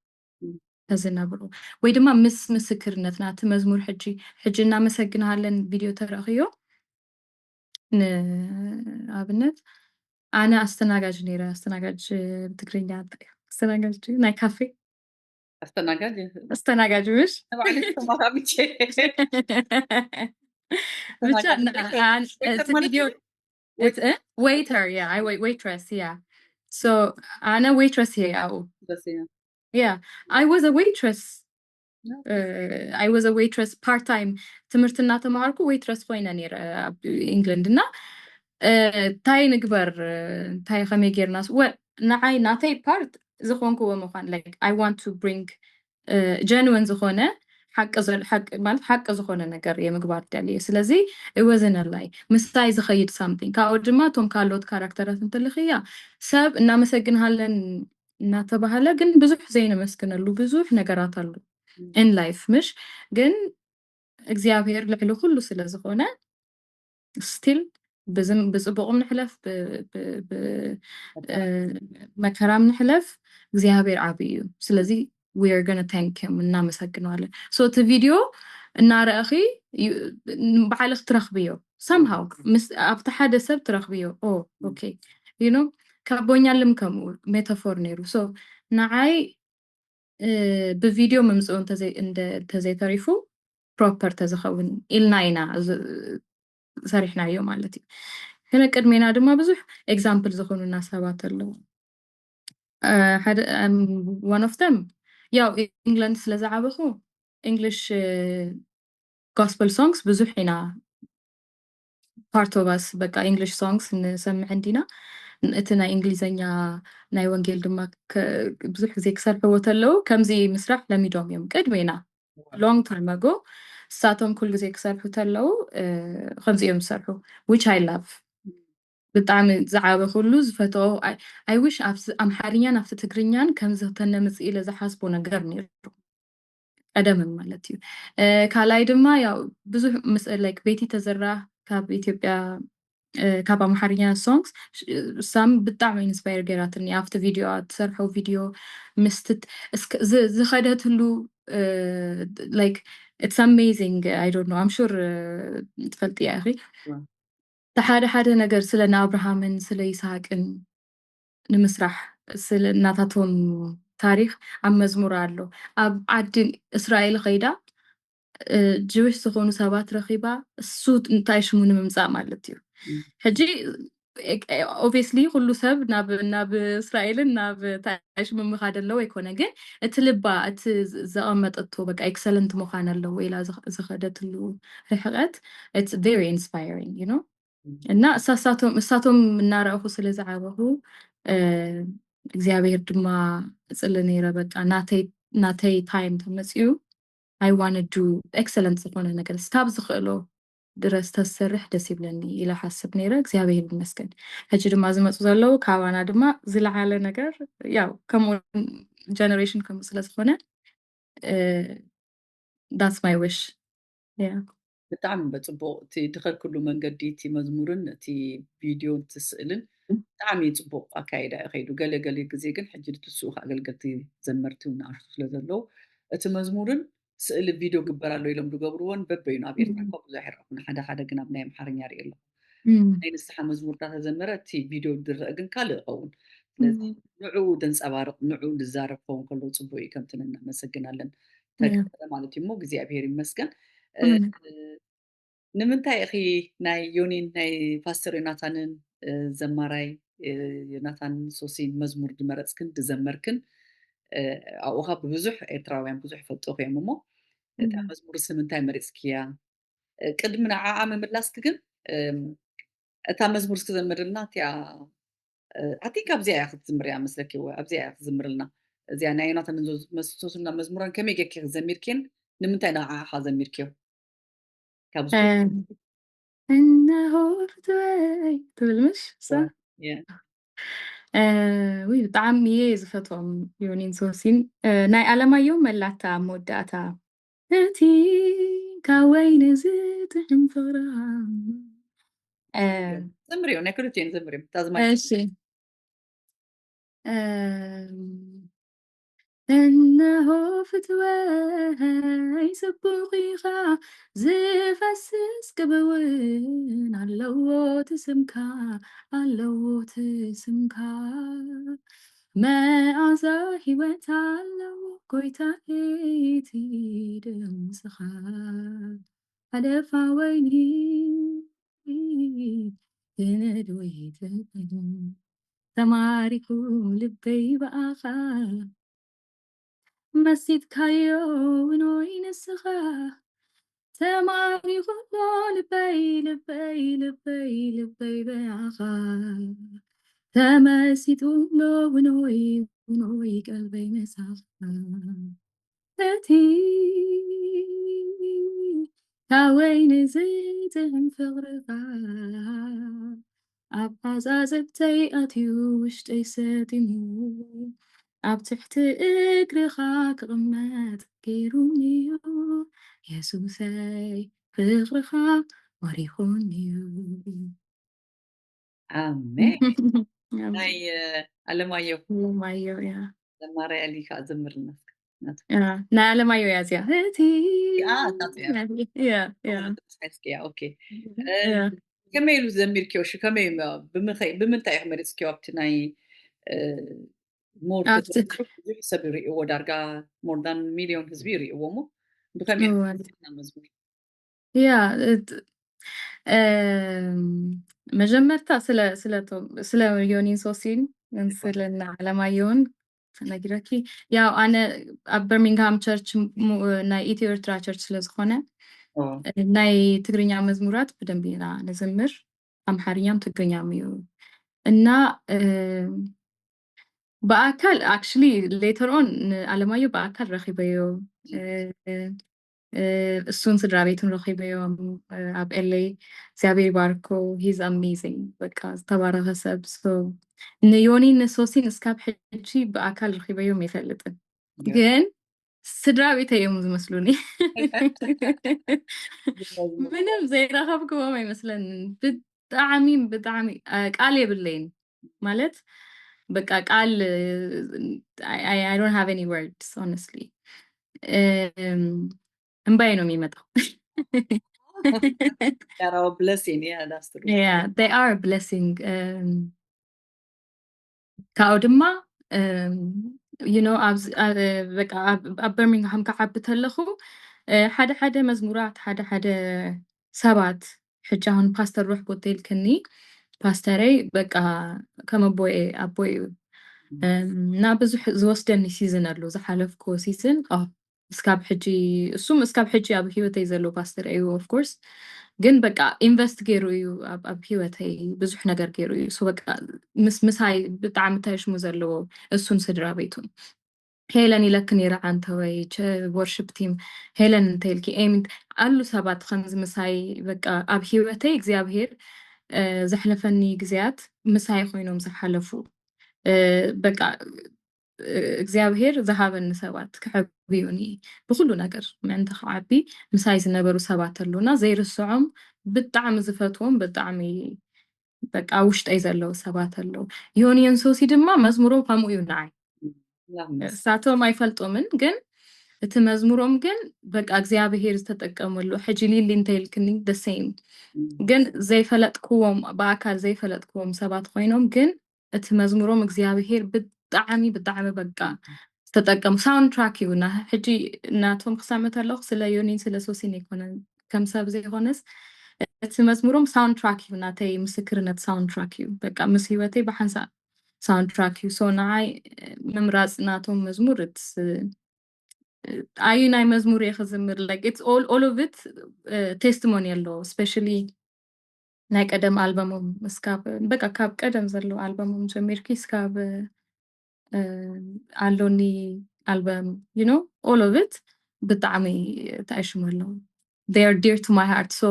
[SPEAKER 1] ተዝነብሮ ወይ ድማ ምስ ምስክርነትና እቲ መዝሙር ሕጂ እናመሰግንሃለን ቪድዮ ተረኺዮ ንኣብነት ኣነ ኣስተናጋጅ ነይረ ኣስተናጋጅ ብትግርኛ ኣስተናጋጅ ናይ ካፌ أستناجد مش؟ مش عن الفيديو waiter yeah I waitress yeah so أنا waitress here yeah I was a waitress I was a waitress part time تمرتنا تماركو waitress خوينا نير إنجلندنا تاي نكبر تاي خمي جيرناس ونعي ناتي part زخونكو ومخان like I want to bring genuine زخونة حق زخونة نجار يمقبار تالي سلازي it wasn't a lie مستاي زخيد something كأوجماتهم كالوت كاركترات انتلخية سب نامسجن هالن ناتبهلا جن بزح زين مسكن اللو بزح نجارات اللو in life مش جن እግዚአብሔር لحلو كله سلازخونة still بزبقوم نحلف مكرام نحلف እግዚአብሔር ዓብዩ ስለዚህ we are going to thank him እናመሰግነዋለን so እቲ ቪድዮ እናረእኺ በዓልክ ትረኽብዮ somehow ኣብቲ ሓደ ሰብ ትረኽብዮ okay you know ካቦኛልም ከምኡ ሜታፎር ነይሩ so ንዓይ ብቪድዮ መምፅኡ እንተዘይተሪፉ ፕሮፐር ተዝኸውን ኢልና ኢና ሰሪሕናዮ ማለት እዩ ግን ቅድሜና ድማ ብዙሕ ኤግዛምፕል ዝኾኑና ሰባት ኣለዉ one of them ያው ኢንግላንድ ስለዝዓበኹ English gospel songs ብዙሕ ኢና part of us በቃ English songs ንሰምዕ እንዲና እቲ ናይ እንግሊዘኛ ናይ ወንጌል ድማ ብዙሕ ግዜ ክሰርሕዎ ተለዉ ከምዚ ምስራሕ ለሚዶም እዮም ቅድሜና long time ago ሳቶም ኩል ግዜ ክሰርሑ ተለዉ ከምዚ እዮም ዝሰርሑ which I love ብጣዕሚ ዝዓበኹሉ ዝፈትዎ I wish ኣምሓርኛን ኣብቲ ትግርኛን ከምዚ ተነምፅ ኢለ ዝሓስቦ ነገር ነይሩ ቀደም ማለት እዩ ካልኣይ ድማ ያው ብዙሕ like ቤቲ ተዘራ ካብ ኢትዮጵያ ካብ ኣምሓርኛ songs ሳም ብጣዕሚ ኢንስፓየር ገይራትኒ ኣብቲ ቪድዮ ትሰርሖ ቪድዮ ምስትት ዝኸደትሉ like it's amazing I don't know I'm sure ትፈልጥ እያ ኣኺ ሓደ ነገር ስለ አብርሃምን ስለ ይስሐቅን ንምስራሕ ስለ እናታቶም ታሪክ ኣብ መዝሙር ኣሎ ኣብ ዓዲ እስራኤል ኸይዳ ጅዊሽ ዝኾኑ ሰባት ረኺባ እሱ እንታይ ሽሙ ንምምፃእ ማለት እዩ ሕጂ obviously ኩሉ ሰብ ናብ እስራኤልን ናብ ታይሽ ምምኻድ ኣለዎ ይኮነ ግን እቲ ልባ እቲ ዘቐመጠቶ በቃ ኤክሰለንት ምዃን ኣለዎ ኢላ ዝኸደትሉ ርሕቐት it's very inspiring you know እና እሳቶም እናረእኹ ስለ ዝዓበኹ እግዚአብሔር ድማ ፅሊ ነይረ በቃ ናተይ ታይም ተመፅኡ I want to do excellent ዝኾነ ነገር ስካብ ዝኽእሎ ድረስ ተሰርሕ ደስ ይብለኒ ኢለ ሓስብ ነይረ እግዚኣብሔር ይመስገን ሕጂ ድማ ዝመፁ ዘለዉ ካባና ድማ ዝለዓለ ነገር ያው ከምኡ ጀነሬሽን ከምኡ ስለ ዝኾነ ዳትስ ማይ ዊሽ
[SPEAKER 3] ብጣዕሚ በፅቡቅ እቲ ድኸርክሉ መንገዲ እቲ መዝሙርን እቲ ቪድዮን እቲ ስእልን ብጣዕሚ ፅቡቅ ኣካይዳ እዩ ከይዱ ገለገለ ግዜ ግን ሕጂ ትስኡ ኣገልገልቲ ዘመርቲ እውን ንኣሽቱ ስለ ዘለዉ እቲ መዝሙርን ስእሊ ቪድዮ ግበር ኣሎ ኢሎም ዝገብርዎን በበይኑ ኣብ ኤርትራ እኳ ብዙሕ ይረኣኹ ሓደ ሓደ ግን ኣብ ናይ ኣምሓርኛ ርኢ ኣለኹ ናይ ንስሓ መዝሙርታ ተዘመረ እቲ ቪድዮ ዝረአ ግን ካልእ ይኸውን ስለዚ ንዕኡ ዘንፀባርቕ ንዕኡ ዝዛረብ ክኸውን ከሎ ፅቡቅ እዩ ከምቲ እናመሰግናለን ተገበረ ማለት እዩ እሞ እግዚኣብሔር ይመስገን ንምንታይ እኺ ናይ ዮኒን ናይ ፓስተር ዮናታንን ዘማራይ ዮናታን ሶሲን መዝሙር ድመረፅክን ድዘመርክን ኣብኡኻ ብብዙሕ ኤርትራውያን ብዙሕ ይፈልጦ እዮም እሞ እታ መዝሙር ንምንታይ መሪፅክያ ቅድሚ ንዓዓ ምምላስክ ግን እታ መዝሙር ክትዘምርልና እቲኣ ኣቲንክ ኣብዚኣ እያ ክትዝምር እያ መስለኪ ኣብዚኣ እያ ክትዝምርልና እዚኣ ናይ ዮናታን ሶስና መዝሙራን ከመይ ጌርኪ ክትዘሚርክን ንምንታይ ንዓዓኻ ዘሚርክዮ ካብዚ
[SPEAKER 1] እነሆ ፍትወይ ትብል ምሽ ውይ ብጣዕሚ እየ ዝፈትዎም ዮኒን ሶሲን ናይ ኣለማዮ መላታ መወዳእታ እቲ ካብ ወይኒ ዝጥዕም ፍቕርኻ
[SPEAKER 3] ዘምሪዮ ናይ ክልቲአን ዘምሪዮ
[SPEAKER 1] እሺ እነሆ ፍትወይ ጽቡቕ ኢኻ ዝፈስስ ቅብውን ኣለዎ ትስምካ ኣለዎ ትስምካ መዓዛ ሂወት ኣለዎ ጎይታዬ እቲ ድምፅኻ ሃደፋ ወይኒ ትነድወይ ትቕድም ተማሪኩ ልበይ በኣኻ መሲትካዮ ውኖይ ንስኻ ተማሪኹሎ ልበይ ልበይ ልበይ ልበይ በኣኻ ተመሲጡሎ ውኖይ ውኖይ ቀልበይ መሳኻ እቲ ካብ ወይኒ ዝጥዕም ፍቕርኻ ኣብ ኣጻጽብተይ ኣትዩ ውሽጠይ ሰጢሙ ኣብ ትሕቲ እግርኻ ክቕመጥ ገይሩኒ እዩ የሱሰይ ፍቕርኻ ማሪኹኒ እዩ
[SPEAKER 3] ኣሜን ናይ ኣለማዮ
[SPEAKER 1] እያ
[SPEAKER 3] ዘማርያ ሊካ ዘምርልና
[SPEAKER 1] ናይ ኣለማዮ እያ እዚኣ እቲ
[SPEAKER 3] ኦኬ ከመይ ኢሉ ዘሚርክዮ ሽ ከመይ ብምንታይ ኢኹም መሪፅክዮ ኣብቲ ናይ ሞር ብዙሕ ሰብ ይርእዎ ዳርጋ ሞር ዳን ሚልዮን ህዝቢ ይርእዎ እሞ ብከመይ መዝሙር
[SPEAKER 1] ያ መጀመርታ ስለ ዮኒን ሶሲን ስለና ኣለማዮን ነጊረኪ ያው ኣነ ኣብ በርሚንግሃም ቸርች ናይ ኢትዮ ኤርትራ ቸርች ስለዝኾነ ናይ ትግርኛ መዝሙራት ብደንብ ኢና ንዝምር ኣምሓርኛም ትግርኛም እዩ እና በኣካል ኣክቹሊ ሌተር ኦን ኣለማዮ በኣካል ረኺበዮ እሱን ስድራ ቤቱን ረኺበዮም ኣብ ኤሌይ እግዚኣብሔር ይባርኮ ሂዝ ኣሜዚንግ በቃ ዝተባረኸ ሰብ ንዮኒን ንሶሲን እስካብ ሕጂ ብኣካል ረኺበዮም ይፈልጥን ግን ስድራ ቤተይ እዮም ዝመስሉኒ ምንም ዘይረኸብክዎም ኣይመስለንን ብጣዕሚ ብጣዕሚ ቃል የብለይን ማለት በቃ ቃል I don't have any words honestly እምባዬ ነው የሚመጣው yeah they are a blessing ካው ድማ you know በቃ ኣብ በርሚንግሃም ክዓቢ ተለኹ ሓደ መዝሙራት ሓደ ሰባት ሕጂ አሁን ፓስተር ሩሕ ቦቴልክኒ ፓስተረይ በቃ ከም ኣቦይ እና ብዙሕ ዝወስደኒ ሲዝን ኣሎ ዝሓለፍኮ ሲዝን እስካብ ሕጂ እሱም እስካብ ሕጂ ኣብ ሂወተይ ዘሎ ፓስተር እዩ ኦፍ ኮርስ ግን በቃ ኢንቨስት ገይሩ እዩ ኣብ ሂወተይ ብዙሕ ነገር ገይሩ እዩ ሶ በቃ ምሳይ ብጣዕሚ ተሽሙ ዘለዎ እሱን ስድራ ቤቱን ሄለን ኢለክን ይረዓንተ ወይ ወርሽፕ ቲም ሄለን እንተይልኪ ኤሚንት አሉ ሰባት ከምዚ ምሳይ በቃ ኣብ ሂወተይ እግዚኣብሔር ዘሕለፈኒ ግዜያት ምሳይ ኮይኖም ዝሓለፉ በቃ እግዚኣብሔር ዝሃበኒ ሰባት ክዕብዩኒ ብኩሉ ነገር ምዕንተ ክዓቢ ምሳይ ዝነበሩ ሰባት ኣሉና ዘይርስዖም ብጣዕሚ ዝፈትዎም ብጣዕሚ በቃ ውሽጠይ ዘለዉ ሰባት ኣለው ዮኒየን ሶሲ ድማ መዝሙሮም ከምኡ እዩ ንዓይ እሳቶም ኣይፈልጦምን ግን እቲ መዝሙሮም ግን በቃ እግዚኣብሔር ዝተጠቀመሉ ሕጂ ሊሊ እንተይልክኒ ደሴም ግን ዘይፈለጥክዎም ብኣካል ዘይፈለጥክዎም ሰባት ኮይኖም ግን እቲ መዝሙሮም እግዚኣብሔር ብጣዕሚ ብጣዕሚ በቃ ዝተጠቀሙ ሳውንድ ትራክ እዩ ና ሕጂ እናቶም ክሳመት ኣለኹ ስለ ዮኒን ስለ ሶሲን ኣይኮነን ከም ሰብ ዘይኮነስ እቲ መዝሙሮም ሳውንድ ትራክ እዩ ናተይ ምስክርነት ሳውንድ ትራክ እዩ በቃ ምስ ሂወተይ ብሓንሳእ ሳውንድ ትራክ እዩ ሶ ንዓይ ምምራፅ ናቶም መዝሙር ኣዩ ናይ መዝሙር እየ ክዝምር like it's all of it testimony ኣለዎ especially ናይ ቀደም ኣልበሞም እስካብ በቃ ካብ ቀደም ዘለዎ ኣልበሞም ጀሚርኪ እስካብ ኣሎኒ ኣልበም you know all of it ብጣዕሚ ተኣሽሙ ኣለዉ they are dear to my heart so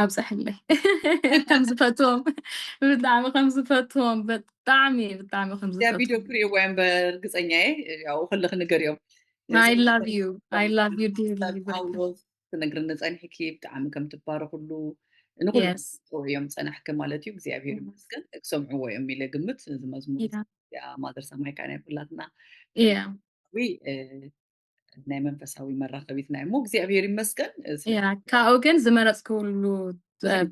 [SPEAKER 1] ኣብፅሕለይ ከም ዝፈትዎም ብጣዕሚ ከም ዝፈትዎም ብጣዕሚ ብጣዕሚ ከም
[SPEAKER 3] ያ ቪድዮ ክሪእዎ እዮም በርግፀኛ እየ ያው ኩልክ ነገር እዮም
[SPEAKER 1] I love you dearly
[SPEAKER 3] ጳውሎስ ትነግርኒ ፀኒሕኪ ብጣዕሚ ከም ትባረክሉ ንኩሉ እዮም ፀናሕኪ ማለት እዩ እግዚኣብሔር ይመስገን ክሰምዕዎ እዮም ኢለ ግምት እዚ መዝሙር ያ ማዘር ሰማይ ካና ይኩላትና ናይ መንፈሳዊ መራኸቢት ናይ ሞ እግዚኣብሔር ይመስገን
[SPEAKER 1] ካብኡ ግን ዝመረፅክሉ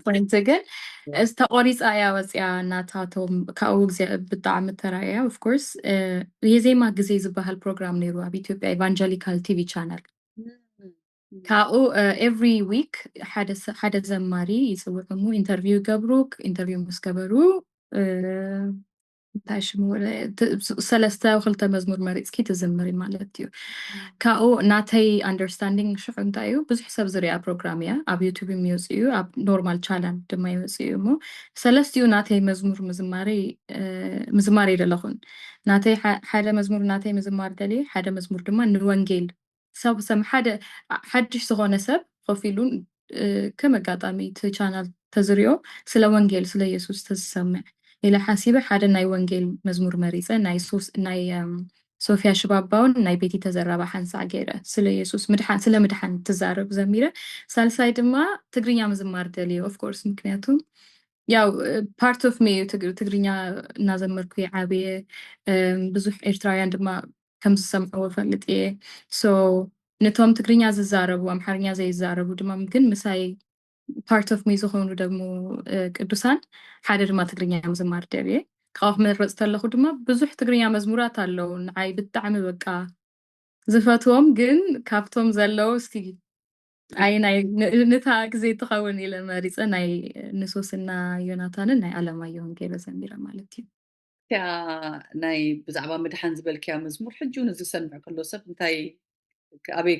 [SPEAKER 1] ፖይንት ግን ዝተቆሪፃ እያ ወፅያ እናታቶም ካብኡ ብጣዕሚ ተራእያ ኦፍ ኮርስ የዜማ ግዜ ዝበሃል ፕሮግራም ነይሩ ኣብ ኢትዮጵያ ኤቫንጀሊካል ቲቪ ቻናል ካብኡ ኤቭሪ ዊክ ሓደ ዘማሪ ይፅውዕሙ ኢንተርቪው ገብሩ ኢንተርቪው ምስ ገበሩ እንታይ ሽሙ ሰለስተ ክልተ መዝሙር መሪፅኪ ትዝምሪ ማለት እዩ ካብኡ ናተይ አንደርስታንዲንግ ሽዑ እንታይ እዩ ብዙሕ ሰብ ዝርያ ፕሮግራም እያ ኣብ ዩቱብ የሚወፅ እዩ ኣብ ኖርማል ቻናል ድማ ይወፅ እዩ እሞ ሰለስቲኡ ናተይ መዝሙር ምዝማር የደለኹን ናተይ ሓደ መዝሙር ናተይ ምዝማር ደልየ ሓደ መዝሙር ድማ ንወንጌል ሰብ ሓደ ሓድሽ ዝኾነ ሰብ ኮፍ ኢሉን ከም ኣጋጣሚ እቲ ቻናል ተዝርዮ ስለ ወንጌል ስለ ኢየሱስ ተዝሰምዕ ኢለ ሓሲበ ሓደ ናይ ወንጌል መዝሙር መሪፀ ናይ ሶፊያ ሽባባውን ናይ ቤቲ ተዘራባ ሓንሳዕ ገይረ ስለ ኢየሱስ ምድሓን ስለ ምድሓን ትዛረብ ዘሚረ ሳልሳይ ድማ ትግርኛ ምዝማር ደልየ ኦፍ ኮርስ ምክንያቱ ያው ፓርት ኦፍ ሚ ትግርኛ እናዘመርኩ ዓብየ ብዙሕ ኤርትራውያን ድማ ከም ዝሰምዕዎ ፈልጥ እየ ሶ ነቶም ትግርኛ ዝዛረቡ ኣምሓርኛ ዘይዛረቡ ድማ ግን ምሳይ ፓርት ኦፍ ሚ ዝኾኑ ደግሞ ቅዱሳን ሓደ ድማ ትግርኛ ምዝማር ደልየ ካብኡ ክመርፅ ተለኹ ድማ ብዙሕ ትግርኛ መዝሙራት ኣለዉ ንዓይ ብጣዕሚ በቃ ዝፈትዎም ግን ካብቶም ዘለዉ እስቲ ኣይ ናይ ነታ ግዜ ትኸውን ኢለ መሪፀ ናይ ንሶስና ዮናታንን ናይ ኣለማየሁን ገይረ ዘሚረ ማለት እዩ
[SPEAKER 3] ያ ናይ ብዛዕባ ምድሓን ዝበልክያ መዝሙር ሕጂ እውን ዝሰምዕ ከሎ ሰብ እንታይ ኣበይ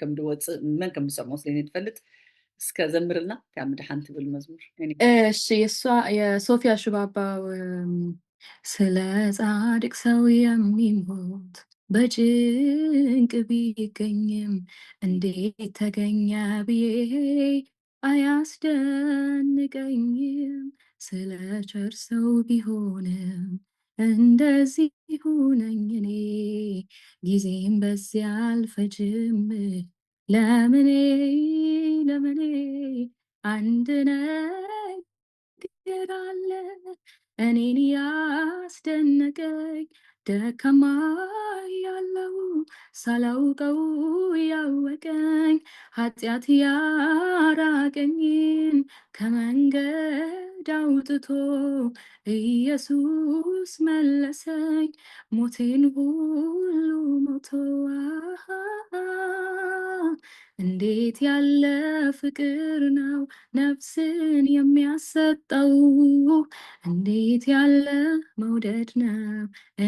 [SPEAKER 3] ከም ድወፅእ መን ከም ዝሰምዖ ስለኒ ትፈልጥ እስከ ዘምርልና ያ ምድሓን ትብል መዝሙር
[SPEAKER 1] እሺ እሷ የሶፊያ ሽባባው ስለ ጻድቅ ሰው የሚሞት በጭንቅ ቢገኝም እንዴት ተገኘ ብዬ አያስደንቀኝም ስለ ቸር ሰው ቢሆንም እንደዚህ ሁነኝ እኔ ጊዜም በዚያ አልፈጅም ለምኔ አንድ ነገር አለ እኔን ያስደነቀኝ ደካማ ያለው ሳላውቀው ያወቀኝ ኃጢአት ያራቀኝን ከመንገድ አውጥቶ ኢየሱስ መለሰኝ ሞቴን ሁሉ ሞቶ እንዴት ያለ ፍቅር ነው ነፍስን የሚያሰጠው እንዴት ያለ መውደድ ነው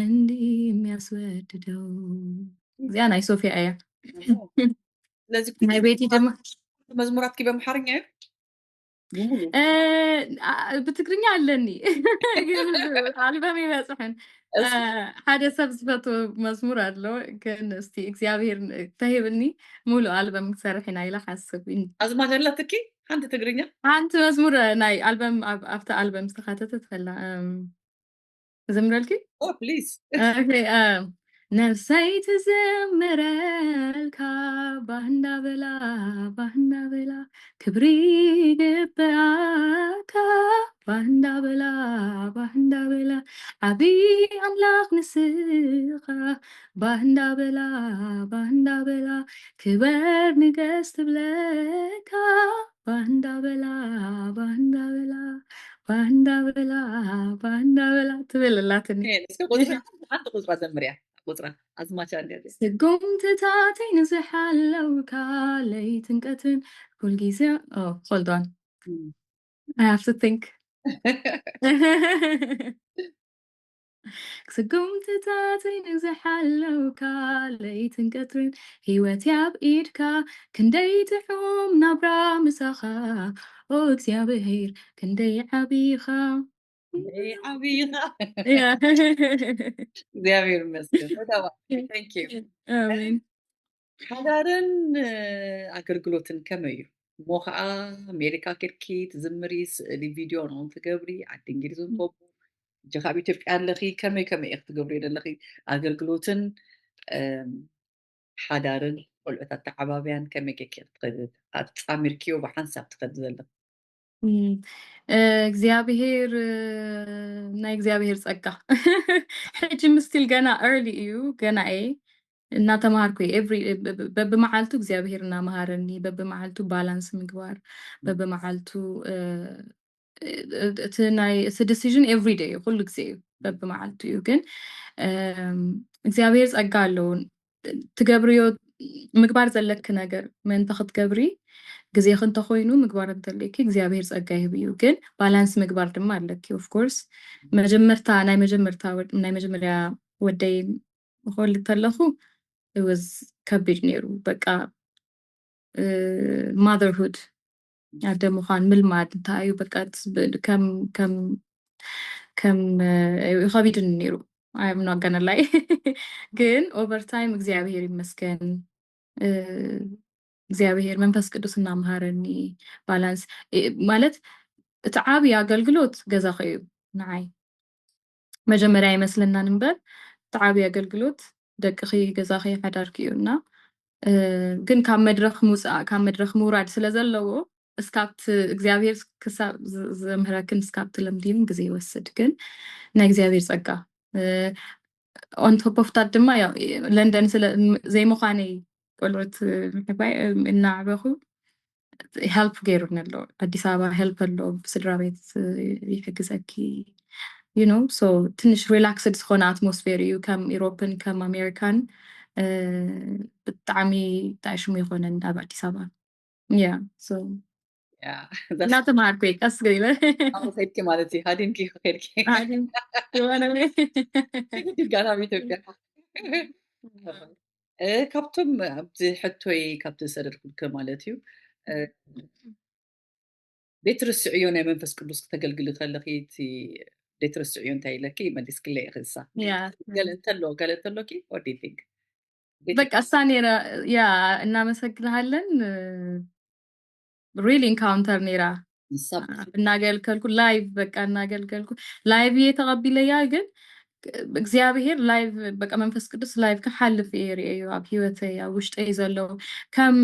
[SPEAKER 1] እንዲህ የሚያስወድደው እዚያ ናይ ሶፊያ እያ ናይ ቤቲ ድማ
[SPEAKER 3] መዝሙራት ኪ በአምሓርኛ እዩ
[SPEAKER 1] ብትግርኛ ኣለኒ ኣልበም ይበፅሕን ሓደ ሰብ ዝፈትዎ መዝሙር ኣሎ ግን እስቲ እግዚኣብሔር ተሂብኒ ሙሉእ ኣልበም ክሰርሕ ኢና ኢላ ሓስብ
[SPEAKER 3] ኣዝማች ኣለትኪ ሓንቲ ትግርኛ
[SPEAKER 1] ሓንቲ መዝሙር ናይ ኣልበም ኣብቲ ኣልበም ዝተኻተተት ፈላ ዝምረልኪ
[SPEAKER 3] ፕሊዝ
[SPEAKER 1] ነፍሰይ ትዘምረልካ ባህንዳ በላ ክብሪ ግብኣካ ባህንዳ በላ ዓብይ ኣምላኽ ንስኻ ባህንዳ በላ ክበር ንገስ ትብለካ ባህንዳ በላ ትብልላትኒ
[SPEAKER 3] ሓንቲ ቁፅራ ዘምርያ ቁፅራ ኣዝማቻ እንዴት
[SPEAKER 1] ስጉምትታተይ ንዝሓለውካ ለይትንቀትን ኩልጊዜ hold on I have to think ስጉምትታተይ ንዝሓለውካ ለይትንቀትን ሂወት ኣብ ኢድካ ክንደይ ትሑም ናብራ ምሳኻ ኦ እግዚኣብሔር ክንደይ ዓብይኻ
[SPEAKER 3] ዓብይኻ እግዚአብሔር ይመስገን thank you
[SPEAKER 1] አሜን
[SPEAKER 3] ሓዳርን ኣገልግሎትን ከመይ እዩ እሞ ከዓ ኣሜሪካ ኬድኪ ትዝምሪ ስእሊ ቪድዮ ነው ትገብሪ ዓዲ እንግሊዝ ንተቦ እጂ ካብ ኢትዮጵያ ኣለኺ ከመይ ኢኽ ትገብሪ ዘለኺ ኣገልግሎትን ሓዳርን ቆልዑታት ተዓባብያን ከመይ ጌርኪ ትኸድ ኣጣሚርክዮ ብሓንሳብ ትኸድ ዘለኺ
[SPEAKER 1] እግዚአብሔር ናይ እግዚአብሔር ጸጋ ሕጂ ምስቲል ገና early እዩ ገና እናተማሃርኩ በብመዓልቱ እግዚአብሔር እናመሃረኒ በብመዓልቱ ባላንስ ምግባር በብመዓልቱ እቲ decision every day ኩሉ ግዜ በብመዓልቱ እዩ ግን እግዚአብሔር ጸጋ ኣለዎ ትገብርዮ ምግባር ዘለክ ነገር ምንተ ክትገብሪ ግዜ ክንተ ኮይኑ ምግባር እንተለይኪ እግዚአብሔር ጸጋ ይህብ እዩ ግን ባላንስ ምግባር ድማ ኣለኪ ኦፍ ኮርስ ናይ መጀመርያ ወደይ ክወልድ ተለኹ it was ከቢድ ነይሩ በቃ motherhood ኣደ ምዃን ምልማድ እንታይ እዩ በቃ ከም ከቢድን ነይሩ I'm not gonna lie ግን over time እግዚአብሔር ይመስገን እግዚአብሔር መንፈስ ቅዱስ እናምሃረኒ ባላንስ ማለት እቲ ዓብይ ኣገልግሎት ገዛኸ እዩ ንዓይ መጀመርያ ይመስለናን እምበር እቲ ዓብይ ኣገልግሎት ደቅኺ ገዛኺ ሓዳርኪ እዩና ግን ካብ መድረኽ ምውፃእ ካብ መድረኽ ምውራድ ስለ ዘለዎ እስካብቲ እግዚአብሔር ዘምህረክን እስካብቲ ለምዲን ግዜ ይወስድ ግን ናይ እግዚአብሔር ጸጋ on top of that ድማ ያው ለንደን ስለ ዘይምዃነይ ቆልዑት እናዕበኹ ሄልፕ ገይሩን ኣሎ ኣዲስ ኣበባ ሄልፕ ኣሎ ብስድራ ቤት ይሕግዘኪ you know so ትንሽ ሪላክስድ ዝኾነ ኣትሞስፌር እዩ ከም ኢሮፕን ከም ኣሜሪካን ብጣዕሚ ጣዕሽሙ ይኾነን ኣብ ኣዲስ ኣበባ yeah so እናተማሃርኩ ቀስ ገይለ
[SPEAKER 3] ኸድኪ ማለት እዩ ሃዲንኪ ኸድኪ ጋና ኢትዮጵያ ካብቶም ኣብቲ ሕቶይ ካብቲ ሰደድኩልከ ማለት እዩ ቤት ርስዕዮ ናይ መንፈስ ቅዱስ ክተገልግሊ ከለኺ እቲ ቤት ርስዕዮ እንታይ ኢለኪ መሊስክለ ይኽሳ ገለ እንተሎኪ what do you think
[SPEAKER 1] በቃ እሳ ነይራ ያ እናመሰግንሃለን really encounter ነይራ እናገልገልኩ ላይቭ በቃ እናገልገልኩ ላይቭ የተቀቢለያ ግን እግዚአብሔር ላይቭ በቃ መንፈስ ቅዱስ ላይቭ ከሓልፍ ኤሪያ ኣብ ህይወተይ ኣብ ውሽጠይ ዘሎ ከም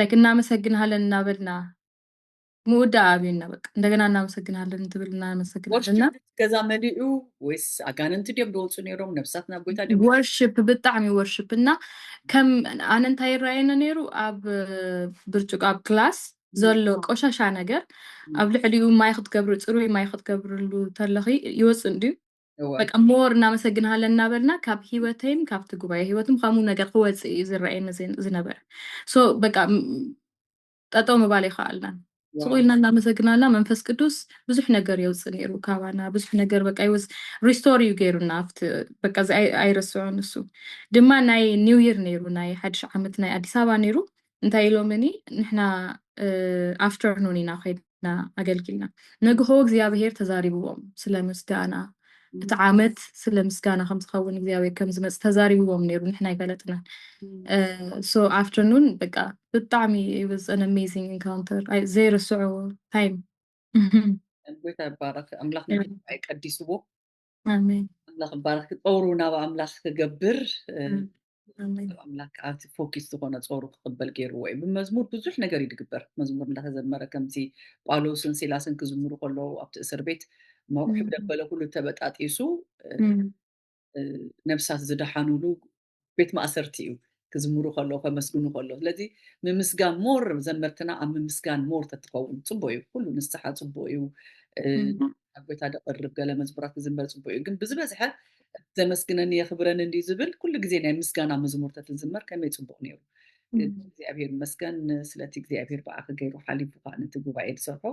[SPEAKER 1] ላይክ እናመሰግንሃለን እናበልና ሙዳ አብይና በቃ እንደገና እናመሰግናለን ትብል እናመሰግናለንና
[SPEAKER 3] ከዛ መሊኡ ወይስ አጋንንት ደም ደውጹ ነይሮም ነፍሳትና ጎይታ ደም
[SPEAKER 1] ወርሺፕ ብጣዕሚ ወርሺፕ እና ከም ኣነንታ ይራየና ነይሩ ኣብ ብርጭቆ ኣብ ክላስ ዘሎ ቆሻሻ ነገር ኣብ ልዕሊኡ ማይ ክትገብሩ ጽሩይ ማይ ክትገብሩሉ ተለኺ ይወጽ እንድዩ በቃ ሞር እናመሰግናለን እናበልና ካብ ህይወቴም ካብ ትጉባኤ ህይወትም ከምኡ ነገር ክወጽ ዝራየና ዝነበረ ሶ በቃ ጠጠው መባል ይኸኣልና ስቁልና እናመሰግናልና መንፈስ ቅዱስ ብዙሕ ነገር የውጽ ነይሩ ካባና ብዙሕ ነገር በቃ ይወዝ ሪስቶር ዩ ገይሩና afት በቃ አይረሳውን እሱ ድማ ናይ ኒው ይር ነይሩ ናይ ሓድሽ ዓመት ናይ አዲስ አበባ ነይሩ እንታይ ኢሎምኒ ንሕና አፍተርኑን ኢና ኸይድ ኣገልጊልና ንግሆ እግዚኣብሔር ተዛሪብዎም ስለ ምስጋና እቲ ዓመት ስለ ምስጋና ከም ዝኸውን እግዚኣብሔር ከም ዝመጽእ ተዛሪብዎም ነይሩ ንሕና ይፈለጥና so afternoon በቃ ብጣዕሚ it was an amazing encounter ዘይርስዑ ታይም
[SPEAKER 3] ጎይታ ይባረክ ኣምላኽ ቀዲስዎ
[SPEAKER 1] ኣሜን
[SPEAKER 3] ኣምላኽ ባረክ ጦሩ ናብ ኣምላኽ ክገብር
[SPEAKER 1] ኣሜን
[SPEAKER 3] ኣምላኽ ኣብቲ ፎኪስ ዝኾነ ጾሩ ክቕበል ገይርዎ እዩ ብመዝሙር ብዙሕ ነገር ይድግበር መዝሙር እንዳተዘመረ ከምዚ ጳውሎስን ሲላስን ክዝምሩ ከለዉ ኣብቲ እስር ቤት መቑሕ ደበለ ኩሉ ተበጣጢሱ ነብሳት ዝደሓኑሉ ቤት ማእሰርቲ እዩ ክዝምሩ ከለዉ ከመስግኑ ከለዉ ስለዚ ምምስጋን ሞር ዘመርትና ኣብ ምምስጋን ሞር ተትኸውን ጽቡቅ እዩ ኩሉ ንስሓ ጽቡቅ እዩ ኣብ ጎይታ ደቕርብ ገለ መዝሙራት ክዝምር ጽቡቅ እዩ ግን ብዝበዝሐ ዘመስግነኒ የኽብረኒ እንዲ ዝብል ኩሉ ግዜ ናይ ምስጋና መዝሙርታት ዝዝመር ከመይ ጽቡቅ ነይሩ እግዚአብሔር መስገን ስለቲ እግዚአብሔር በኣኸ ገይሩ ሓሊፉ ከዓ ነቲ ጉባኤ ዝሰርሖ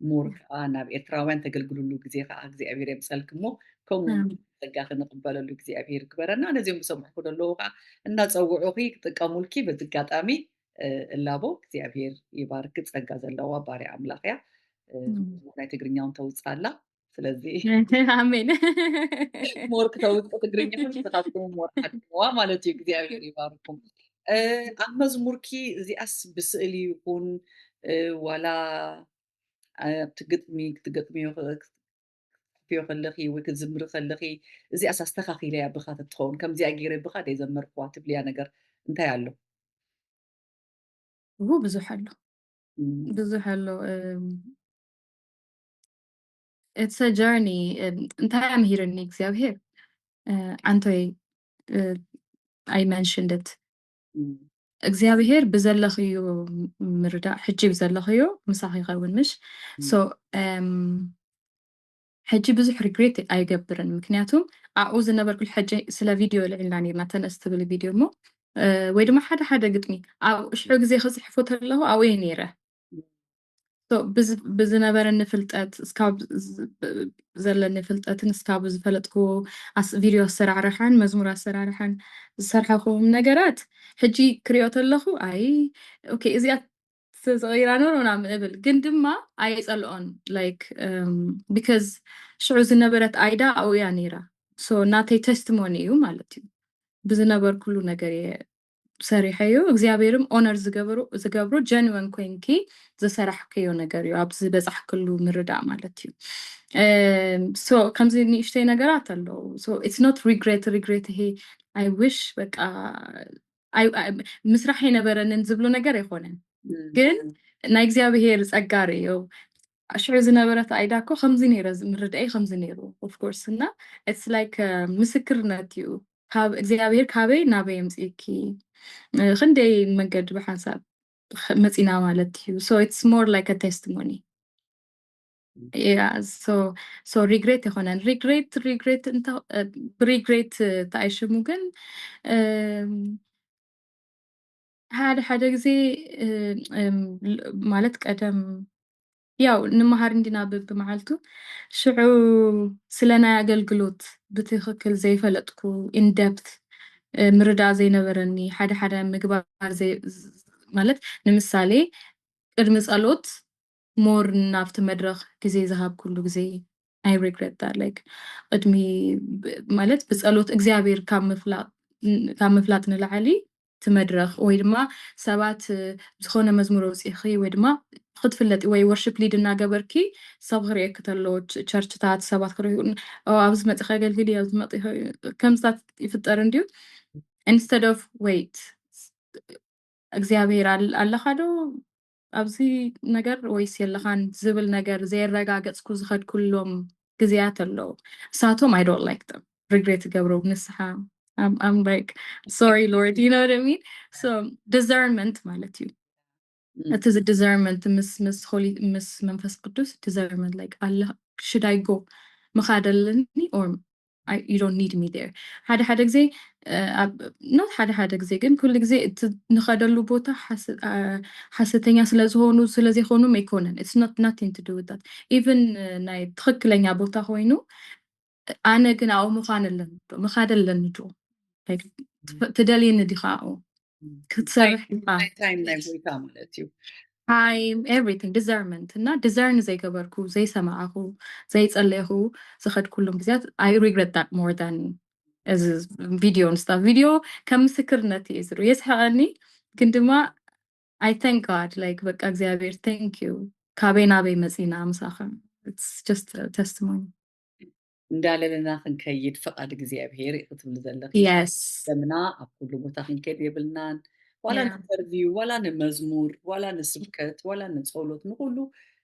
[SPEAKER 3] ሞር ከዓ ናብ ኤርትራውያን ተገልግሉሉ ግዜ ከዓ እግዚአብሔር የምፀልክሞ ከምኡ ጸጋ ክንቕበለሉ እግዚአብሔር ክበረና ነዚኦም ዝሰምዑ ዘለዉ ከዓ እናፀውዑኺ ክጥቀሙልኪ በዚ ኣጋጣሚ እላቦ እግዚአብሔር ይባርክ ጸጋ ዘለዋ ባርያ ኣምላኽ እያ ናይ ትግርኛውን ተውፅኣላ ስለዚ
[SPEAKER 1] ኣሜን
[SPEAKER 3] ሞር ክተውፅ ትግርኛ ንስኻትኩም ሞር ሓድዋ ማለት እዩ እግዚአብሔር ይባርኩም ኣብ መዝሙርኪ እዚኣስ ብስእሊ ይኹን ዋላ ትግጥሚ ክትገጥሚዮ ከለኺ ወይ ክትዝምሪ ከለኺ እዚኣስ ኣስተኻኺለያ ብኻ ትትኸውን ከምዚኣ ገይረ ብኻ ደይዘመርክዋ ትብልያ ነገር እንታይ ኣሎ
[SPEAKER 1] ብዙሕ ኣሎ ብዙሕ ኣሎ it's a journey እንታይ ኣምሂርኒ እግዚአብሔር ኣንቶይ I mentioned it እግዚአብሔር ብዘለኽዮ ምርዳእ ሕጂ ብዘለኽዮ ምሳኺ ይኸውን ምሽ so ሕጂ ብዙሕ ሪግሬት ኣይገብርን ምክንያቱም ኣብኡ ዝነበርኩ ሕጂ ስለ ቪድዮ ልዕልና ነርና ተነስ ትብል ቪድዮ እሞ ወይ ድማ ሓደ ግጥሚ ኣብ ሽዑ ግዜ ክፅሕፎ ተለኹ ኣብኡ እየ ነይረ ብዝነበረኒ ፍልጠት እስካብ ዘለኒ ፍልጠትን እስካብ ዝፈለጥክዎ ቪድዮ ኣሰራርሓን መዝሙር ኣሰራርሓን ዝሰርሐኹም ነገራት ሕጂ ክሪኦ ተለኹ ኣይ ኦኬ እዚኣ ተغيራ ነው ምናምን እብል ግን ድማ ኣይጸልኦን ላይክ ቢካዝ ሽዑ ዝነበረት ኣይዳ ኣብኡ እያ ነይራ ሶ ናተይ ቴስቲሞኒ እዩ ማለት እዩ ብዝነበር ኩሉ ነገር ሰሪሐዩ እግዚአብሔርም ኦነር ዝገብሩ ጀንወን ኮንኪ ዘሰራሕከዮ ነገር እዩ ኣብዚ በጻሕ ኩሉ ምርዳእ ማለት እዩ ሶ ከምዚ ንእሽተይ ነገራት ኣለዉ ሶ ኢትስ ኖት ሪግሬት ይሄ አይ ዊሽ በቃ ምስራሕ የነበረንን ዝብሉ ነገር ኣይኮነን ግን ናይ እግዚአብሔር ጸጋር እዩ ሽዑ ዝነበረት ኣይዳ እኮ ከምዚ ነይረ ምርዳእይ ከምዚ ነይሩ ኦፍ ኮርስ እና ኢትስ ላይክ ምስክርነት እዩ ካብ እግዚአብሔር ካበይ ናበይ የምጽእኪ ክንደይ መንገዲ ብሓንሳብ መጺና ማለት እዩ so it's more like a testimony yeah so regret ይኾነን regret regret ታይሽሙ ግን ሓደ ግዜ ማለት ቀደም ያው ንመሃር እንዲና ብመዓልቱ ሽዑ ስለናይ አገልግሎት ብትክክል ዘይፈለጥኩ in depth ምርዳእ ዘይነበረኒ ሓደ ምግባር ማለት ንምሳሌ ቅድሚ ጸሎት ሞር ናብቲ መድረኽ ግዜ ዝሃብ ኩሉ ግዜ I regret that like ቅድሚ ማለት ብጸሎት እግዚአብሔር ካብ ምፍላጥ ንላዕሊ ትመድረኽ ወይ ድማ ሰባት ዝኾነ መዝሙር ወፂኺ ወይ ድማ ክትፍለጥ ወይ ወርሺፕ ሊድ እናገበርኪ ሰብ ክሪኤክ ተሎ ቸርችታት ሰባት ክሪኡ ኣብዚ መፅኸ ኣገልግሊ ኣብዚ መፅኸ ከምዝታት ይፍጠር እንድዩ instead of wait እግዚአብሔር ኣለኻ ዶ ኣብዚ ነገር ወይስ የለኻን ዝብል ነገር ዘይረጋገጽኩ ዝኸድ ኩሎም ግዜያት ኣለዉ እሳቶም I don't like them regret ገብሮ ንስሓ I'm like sorry Lord you know what I mean so discernment ማለት እዩ it is a discernment ምስ መንፈስ ቅዱስ discernment like Allah should I go መኻደልኒ or you don't need me there ሓደ ግዜ not ሓደ ግዜ ግን ኩሉ ግዜ ንኸደሉ ቦታ ሓሰተኛ ስለዝሆኑ ስለዘይኾኑ መይኮነን it's not nothing to do with that even ናይ ትክክለኛ ቦታ ኮይኑ ኣነ ግን ኣብኡ መኻደለኒ ዶ ትደልየኒ ዲኻ ክትሰርሕ
[SPEAKER 3] ታይም ናይ ጎይታ ማለት እዩ
[SPEAKER 1] time everything discernment እና discern ዘይገበርኩ ዘይሰማዕኹ ዘይጸለይኹ ዝኸድ ኩሎም ግዜያት I regret that more than እዚ ቪድዮ ንስታ ቪድዮ ከም ምስክርነት እዩ ዝሩ የስሐቐኒ ግን ድማ I thank God like በቃ እግዚአብሔር thank you ካበይ ናበይ መጺና ምሳኸ it's just a testimony
[SPEAKER 3] እንዳለለና ክንከይድ ፈቃድ እግዚአብሔር ይኽትብል ዘለኽ
[SPEAKER 1] yes
[SPEAKER 3] ለምና ኣብ ኩሉ ቦታ ክንከይድ የብልናን ዋላ
[SPEAKER 1] Yeah.
[SPEAKER 3] ንኢንተርቪው ዋላ ንመዝሙር ዋላ ንስብከት ዋላ ንጸሎት ንኩሉ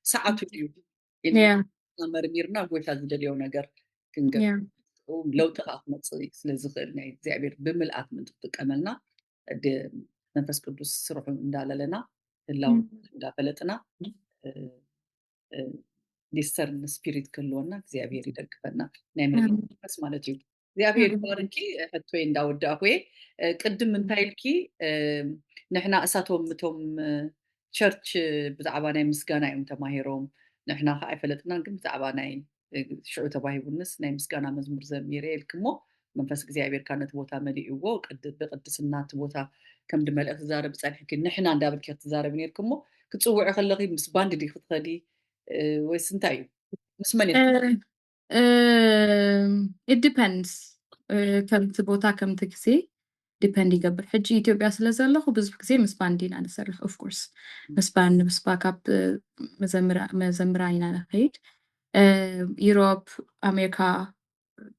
[SPEAKER 3] ሰዓቱ እዩ
[SPEAKER 1] Yeah.
[SPEAKER 3] መርሚርና ጎይታ ዝደልዮ ነገር ክንገብ
[SPEAKER 1] Yeah.
[SPEAKER 3] ለውጢ ከዓ ክመጽእ ስለ ዝኽእል ናይ እግዚኣብሔር ብምልኣት ምንትጥቀመልና መንፈስ ቅዱስ ስርሑ እንዳለለና ህላው እንዳፈለጥና ዲስተርን ስፒሪት ክህልወና እግዚአብሔር ይደግፈና ናይ መንፈስ ማለት እዩ እግዚአብሔር ይባርኪ ሕቶይ እንዳወዳኹ ቅድም እንታይ ኢልኪ ንሕና እሳቶም እቶም ቸርች ብዛዕባ ናይ ምስጋና እዮም ተማሂሮም ንሕና ከዓ አይፈለጥናን ግን ብዛዕባ ናይ ሽዑ ተባሂቡንስ ናይ ምስጋና መዝሙር ዘሚረ ኢልክሞ መንፈስ እግዚአብሔር ካነት ቦታ መሊእዎ ብቅድስና እቲ ቦታ ከም ድመልእ ትዛረብ ፀኒሕኪ ንሕና እንዳበልኪ ትዛረብ ነርክሞ ክፅውዕ ከለኺ ምስ ባንድ ዲ ክትኸዲ ወይስ እንታይ እዩ ምስ መን
[SPEAKER 1] it depends ከምቲ ቦታ ከምቲ ግዜ ዲፔንድ ይገብር ሕጂ ኢትዮጵያ ስለ ዘለኹ ብዙሕ ግዜ ምስ ባንድ ኢና ንሰርሕ ኦፍ ኮርስ ምስ ባንድ ምስ ባካፕ መዘምራ ኢና ንኸይድ ዩሮፕ ኣሜሪካ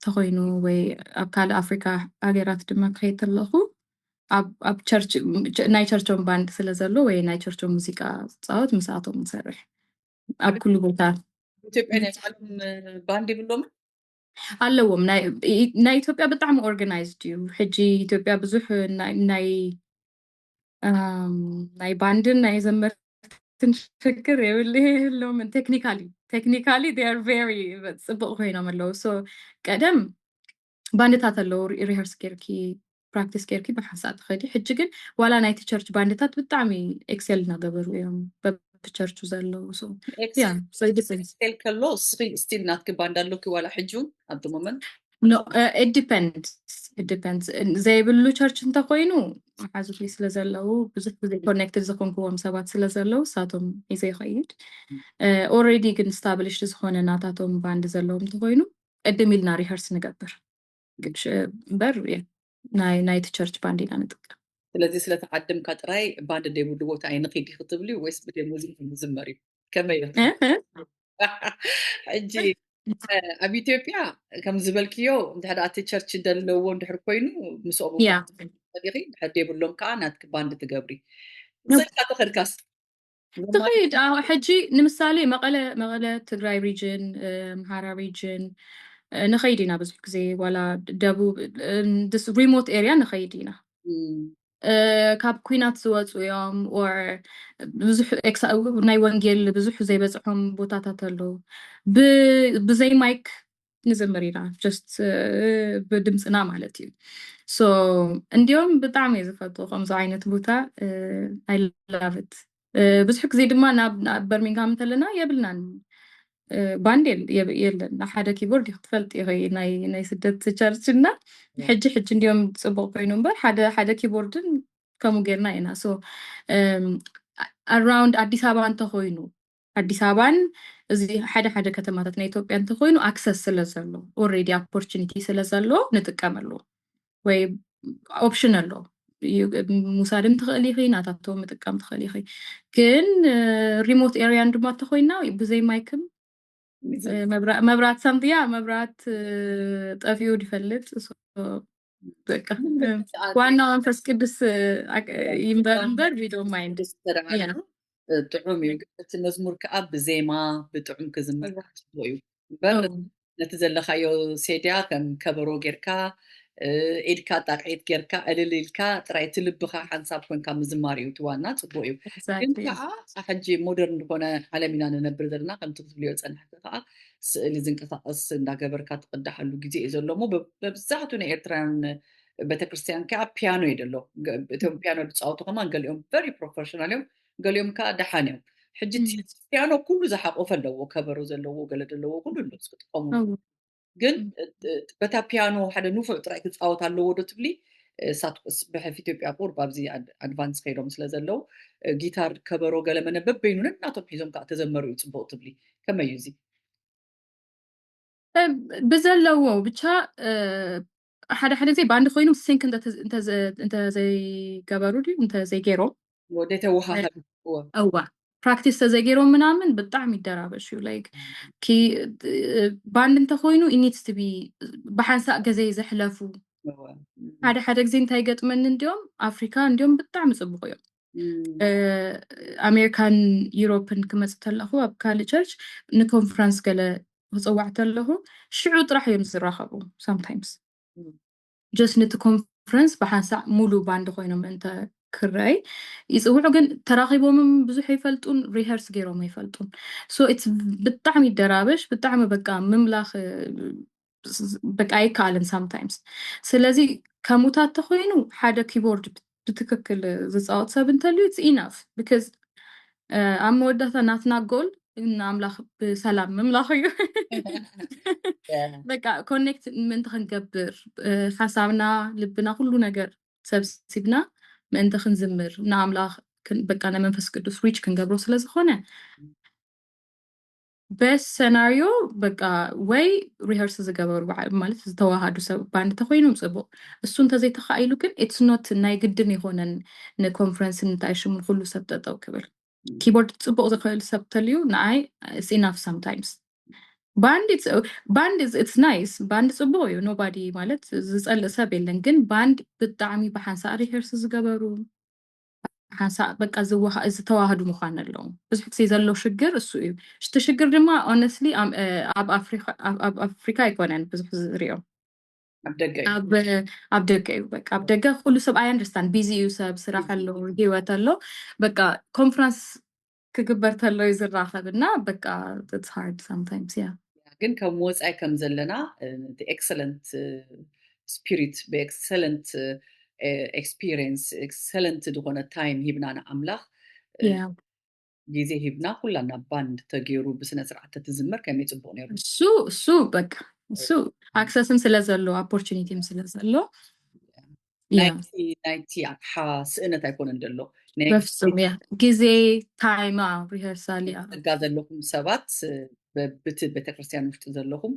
[SPEAKER 1] ተኾይኑ ወይ ኣብ ካልእ ኣፍሪካ ሃገራት ድማ ክኸይድ ከለኹ ኣብ ቸርች ናይ ቸርቾም ባንድ ስለ ዘሎ ወይ ናይ ቸርቾም ሙዚቃ ፃወት ምስኣቶም ንሰርሕ ኣብ ኩሉ ቦታ
[SPEAKER 3] ኢትዮጵያ ናይ ባዕሎም ባንድ ይብሎም
[SPEAKER 1] ኣለዎም ናይ ኢትዮጵያ ብጣዕሚ ኦርጋናይዝድ እዩ ሕጂ ኢትዮጵያ ብዙሕ ናይ ባንድን ናይ ዘመርትን ሽግር የብልሎም ቴክኒካሊ they are very ጽቡቕ ኮይኖም ኣለዉ ሶ ቀደም ባንድታት ኣለዉ ሪሃርስ ጌርኪ ፕራክቲስ ጌርኪ ብሓሳብ ትኸዲ ሕጂ ግን ዋላ ናይቲ ቸርች ባንድታት ብጣዕሚ ኤክሴል እናገበሩ እዮም በቸርቹ ዘለዉ
[SPEAKER 3] ኤክሴል ከሎ ስቲል ናትክ ባንድ ኣለኪ ዋላ ሕጂ ኣብ ሞመንት
[SPEAKER 1] No, it depends. ዘይብሉ ቸርች እንተኮይኑ ሓዙፊ ስለ ዘለዉ ብዙሕ ግዜ ኮኔክትድ ዝኮንክዎም ሰባት ስለ ዘለዉ ሳቶም ሒዘ ይኸይድ ኦልሬዲ ግን ስታብሊሽድ ዝኾነ ናታቶም ባንድ ዘለዎም እንተኮይኑ ቅድም ኢልና ሪሃርስ ንገብር እምበር ናይቲ ቸርች ባንድ ኢና ንጥቀም
[SPEAKER 3] ስለዚ ስለተዓድምካ ጥራይ ባንድ ደይብሉ ቦታ ኣይንኸይድ ክትብሉ ወይስ ብደይ ሙዚቃ ዝዝመር እዩ ከመይ ሕጂ ኣብ ኢትዮጵያ ከም ዝበልክዮ እንድሕር እቲ ቸርች ደለዎ እንድሕር ኮይኑ ምስኦም ተዲኺ ድሕር ደይብሎም ከዓ ናትክ ባንድ ትገብሪ ስልካ ተኸድካስ
[SPEAKER 1] ትኸይድ ሕጂ ንምሳሌ መቐለ ትግራይ ሪጅን ኣምሓራ ሪጅን ንኸይድ ኢና ብዙሕ ግዜ ዋላ ደቡብ ሪሞት ኤርያ ንኸይድ ኢና ካብ ኩናት ዝወፁ እዮም ኦር ብዙሕ ናይ ወንጌል ብዙሕ ዘይበፅሖም ቦታታት ኣለዉ ብዘይ ማይክ ንዘምር ኢና ጀስት ብድምፅና ማለት እዩ ሶ እንዲኦም ብጣዕሚ እየ ዝፈቱ ከምዚ ዓይነት ቦታ ኣይ ላቭ ኢት ብዙሕ ግዜ ድማ ናብ በርሚንግሃም እንተለና የብልናን ባንድ የለን ሓደ ኪቦርድ ክትፈልጥ ይኸይ ናይ ስደት ቸርች እና ሕጂ እንዲኦም ፅቡቅ ኮይኑ እምበር ሓደ ኪቦርድን ከምኡ ጌርና ኢና ሶ ኣራውንድ ኣዲስ ኣበባ እንተኮይኑ ኣዲስ ኣበባን እዚ ሓደ ከተማታት ናይ ኢትዮጵያ እንተኮይኑ ኣክሰስ ስለ ዘሎ ኦልሬዲ ኦፖርቹኒቲ ስለ ዘሎ ንጥቀመሉ ወይ ኦፕሽን ኣሎ ሙሳድን ትኽእል ይኸይ ናታቶም ምጥቃም ትኽእል ይኸይ ግን ሪሞት ኤርያን ድማ እንተኮይና ብዘይ ማይክም መብራት ሳምትያ መብራት ጠፊኡ ይፈልጥ በቃ ዋናው መንፈስ ቅዱስ ይምበር ቪዲዮ ማይንድ
[SPEAKER 3] ጥዑም እዩ እቲ መዝሙር ከዓ ብዜማ ብጥዑም ክዝመር እዩ እምበር ነቲ ዘለኻዮ ሴድያ ከም ከበሮ ጌርካ ኢድካ ጣቂት ጌርካ ዕልል ኢልካ ጥራይ እቲ ልብኻ ሓንሳብ ኮንካ ምዝማር እዩ እቲ ዋና ፅቡቅ እዩ ግን ከዓ ሕጂ ሞደርን ዝኾነ ዓለም ኢና ንነብር ዘለና ከምቲ ክትብልዮ ፀናሕቲ ከዓ ስእሊ ዝንቀሳቀስ እንዳገበርካ ትቅዳሓሉ ግዜ እዩ ዘሎ ሞ በብዛሕቱ ናይ ኤርትራውያን ቤተክርስትያን ከዓ ፒያኖ እዩ ደሎ እቶም ፒያኖ ዝፃወቱ ከማ ገሊኦም ቨሪ ፕሮፌሽናል እዮም ገሊኦም ከዓ ደሓን እዮም ሕጂ ፒያኖ ኩሉ ዝሓቆፈ ኣለዎ ከበሮ ዘለዎ ገለ ዘለዎ ኩሉ ልብስ ክጥቀሙ ግን በታ ፒያኖ ሓደ ንፉዕ ጥራይ ክፃወት ኣለዎ ዶ ትብሊ ሳትቁስ ብሕልፊ ኢትዮጵያ ቁርብ ኣብዚ ኣድቫንስ ከይዶም ስለ ዘለው ጊታር ከበሮ ገለ መነበብ በይኑን እናቶም ሒዞም ከዓ ተዘመሩ እዩ ፅቡቅ ትብሊ ከመይ እዩ እዚ
[SPEAKER 1] ብዘለዎ ብቻ ሓደ ሓደ ግዜ ባንዲ ኮይኑ ሲንክ እንተዘይገበሩ ድዩ እንተዘይገይሮም
[SPEAKER 3] ወደ ተወሃሃድ
[SPEAKER 1] እዋ ፕራክቲስ ተዘይገይሮም ምናምን ብጣዕሚ ይደራበሽ እዩ ላይክ ባንድ እንተኮይኑ ኢኒድስ ቱ ቢ ብሓንሳእ ገዜ ዘሕለፉ ሓደ ሓደ ግዜ እንታይ ገጥመኒ እንዲኦም ኣፍሪካ እንዲኦም ብጣዕሚ ፅቡቅ እዮም ኣሜሪካን ዩሮፕን ክመፅእ ተለኹ ኣብ ካልእ ቸርች ንኮንፈረንስ ገለ ክፅዋዕ ተለኹ ሽዑ ጥራሕ እዮም ዝራኸቡ sometimes just ነቲ ኮንፈረንስ ብሓንሳእ ሙሉእ ባንዲ ኮይኖም እንተ ክረአይ ይፅውዑ ግን ተራኺቦም ብዙሕ ይፈልጡን ሪሄርስ ገይሮም ይፈልጡን ሶ ኢትስ ብጣዕሚ ይደራበሽ ብጣዕሚ በቃ ምምላኽ በቃ ኣይከኣልን sometimes ስለዚ ከምኡታት ተኮይኑ ሓደ ኪቦርድ ብትክክል ዝፃወት ሰብ እንተልዩ it's enough because ኣብ መወዳእታ ናትና ጎል ንኣምላኽ ብሰላም ምምላኽ እዩ በቃ ኮኔክት ምእንቲ ክንገብር ሓሳብና ልብና ኩሉ ነገር ሰብሲብና ምእንቲ ክንዝምር ንኣምላኽ በቃ ንመንፈስ ቅዱስ ሪች ክንገብሮ ስለ ዝኾነ best scenario በቃ ወይ ሪሄርስ ዝገበሩ ማለት ዝተዋሃዱ ሰብ ባንድ ተኮይኖም ፅቡቅ እሱ እንተዘይተኻኢሉ ግን ኢትስ ኖት ናይ ግድን ይኮነን ንኮንፈረንስ እንታይ ሽሙን ኩሉ ሰብ ጠጠው ክብል ኪቦርድ ፅቡቅ ዝኽእል ሰብ ተልዩ ንኣይ it's enough sometimes ባንድ it's nice ባንድ ፅቡቅ እዩ ኖባዲ ማለት ዝፀልእ ሰብ የለን ግን ባንድ ብጣዕሚ ብሓንሳእ ሪሄርስ ዝገበሩ ሓንሳእ በቃ ዝተዋሃዱ ምዃን ኣለዎም ብዙሕ ግዜ ዘሎ ሽግር እሱ እዩ ሽቲ ሽግር ድማ ሆነስትሊ ኣብ ኣፍሪካ ኣይኮነን ብዙሕ ዝሪኦም ኣብ ደገ እዩ በቃ ኣብ ደገ ኩሉ ሰብ ኣይ ኣንደርስታንድ ቢዚ እዩ ሰብ ስራሕ ኣሎ ሂወት ኣሎ በቃ ኮንፈረንስ ክግበር ተሎ እዩ ዝራኸብ እና በቃ it's hard sometimes yeah
[SPEAKER 3] ግን ከም ወፃኢ ከም ዘለና the excellent spirit ብኤክሰለንት experience excellent ዝኾነ ታይም ሂብና ንኣምላኽ ግዜ ሂብና ኩላና ባንድ ተገይሩ ብስነ ስርዓት ተዝመር ከመይ ፅቡቅ ነይሩ
[SPEAKER 1] እሱ በቃ እሱ ኣክሰስም ስለ ዘሎ ኦፖርቹኒቲም ስለ ዘሎ
[SPEAKER 3] ናይቲ ኣቕሓ ስእነት ኣይኮነን ደሎ
[SPEAKER 1] በፍጹም ግዜ ታይም ሪሄርሳል
[SPEAKER 3] ጋ ዘለኹም ሰባት በቲ ቤተክርስትያን ውሽጢ ዘለኹም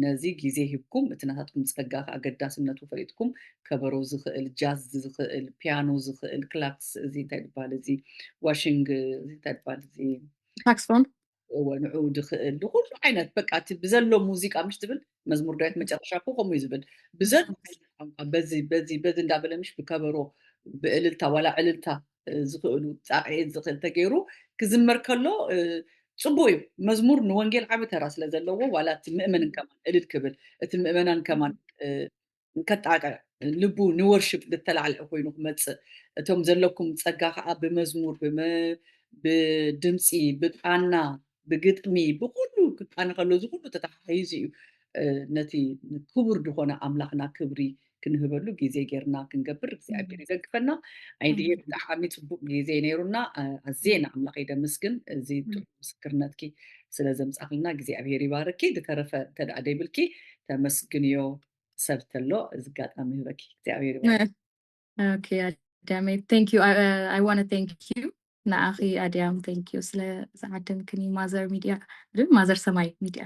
[SPEAKER 3] ነዚ ግዜ ሂብኩም እቲ ናታትኩም ፀጋ ኣገዳስነቱ ፈሊጥኩም ከበሮ ዝኽእል ጃዝ ዝኽእል ፒያኖ ዝኽእል ክላክስ እዚ እንታይ ይባሃል እዚ ዋሽንግ እንታይ ይባሃል እዚ
[SPEAKER 1] ሳክስፎን
[SPEAKER 3] ወንዑ ድኽእል ኩሉ ዓይነት በቃ እቲ ብዘሎ ሙዚቃ ምሽ ትብል መዝሙር ዳዊት መጨረሻ ከምኡ እዩ ዝብል ብዘሎ በዚ እንዳበለ ምሽ ብከበሮ ብእልልታ ዋላ ዕልልታ ዝኽእሉ ፃዕዒት ዝኽእል ተገይሩ ክዝመር ከሎ ፅቡቅ እዩ መዝሙር ንወንጌል ዓብ ተራ ስለ ዘለዎ ዋላ እቲ ምእመንን ከማን እልል ክብል እቲ ምእመናን ከማን ከጣቃዕ ልቡ ንወርሽፕ ዝተላዕለ ኮይኑ ክመፅእ እቶም ዘለኩም ፀጋ ከዓ ብመዝሙር ብድምፂ ብቃና ብግጥሚ ብኩሉ ክቃነ ከሎ እዚ ኩሉ ተተሓሒዙ እዩ ነቲ ክቡር ዝኾነ ኣምላኽና ክብሪ ክንህበሉ ግዜ ጌርና ክንገብር እግዚኣብሔር ይደግፈና ኣይድየ ብጣዕሚ ፅቡቅ ግዜ ነይሩና ኣዝየና ኣምላኽ የደምስግን እዚ ምስክርነትኪ ስለ ዘምፃኽልና እግዚኣብሔር ይባርኪ ዝተረፈ ተደኣ ደይብልኪ ተመስግንዮ ሰብ ተሎ እዚ ኣጋጣሚ ህበኪ እግዚኣብሔር ይባርኪ
[SPEAKER 1] Okay, Adame, thank you. I want to thank you. نأخي أديام thank you ስለ ዝዓደምክኒ ማዘር ሚድያ ማዘር ሰማይ ሚድያ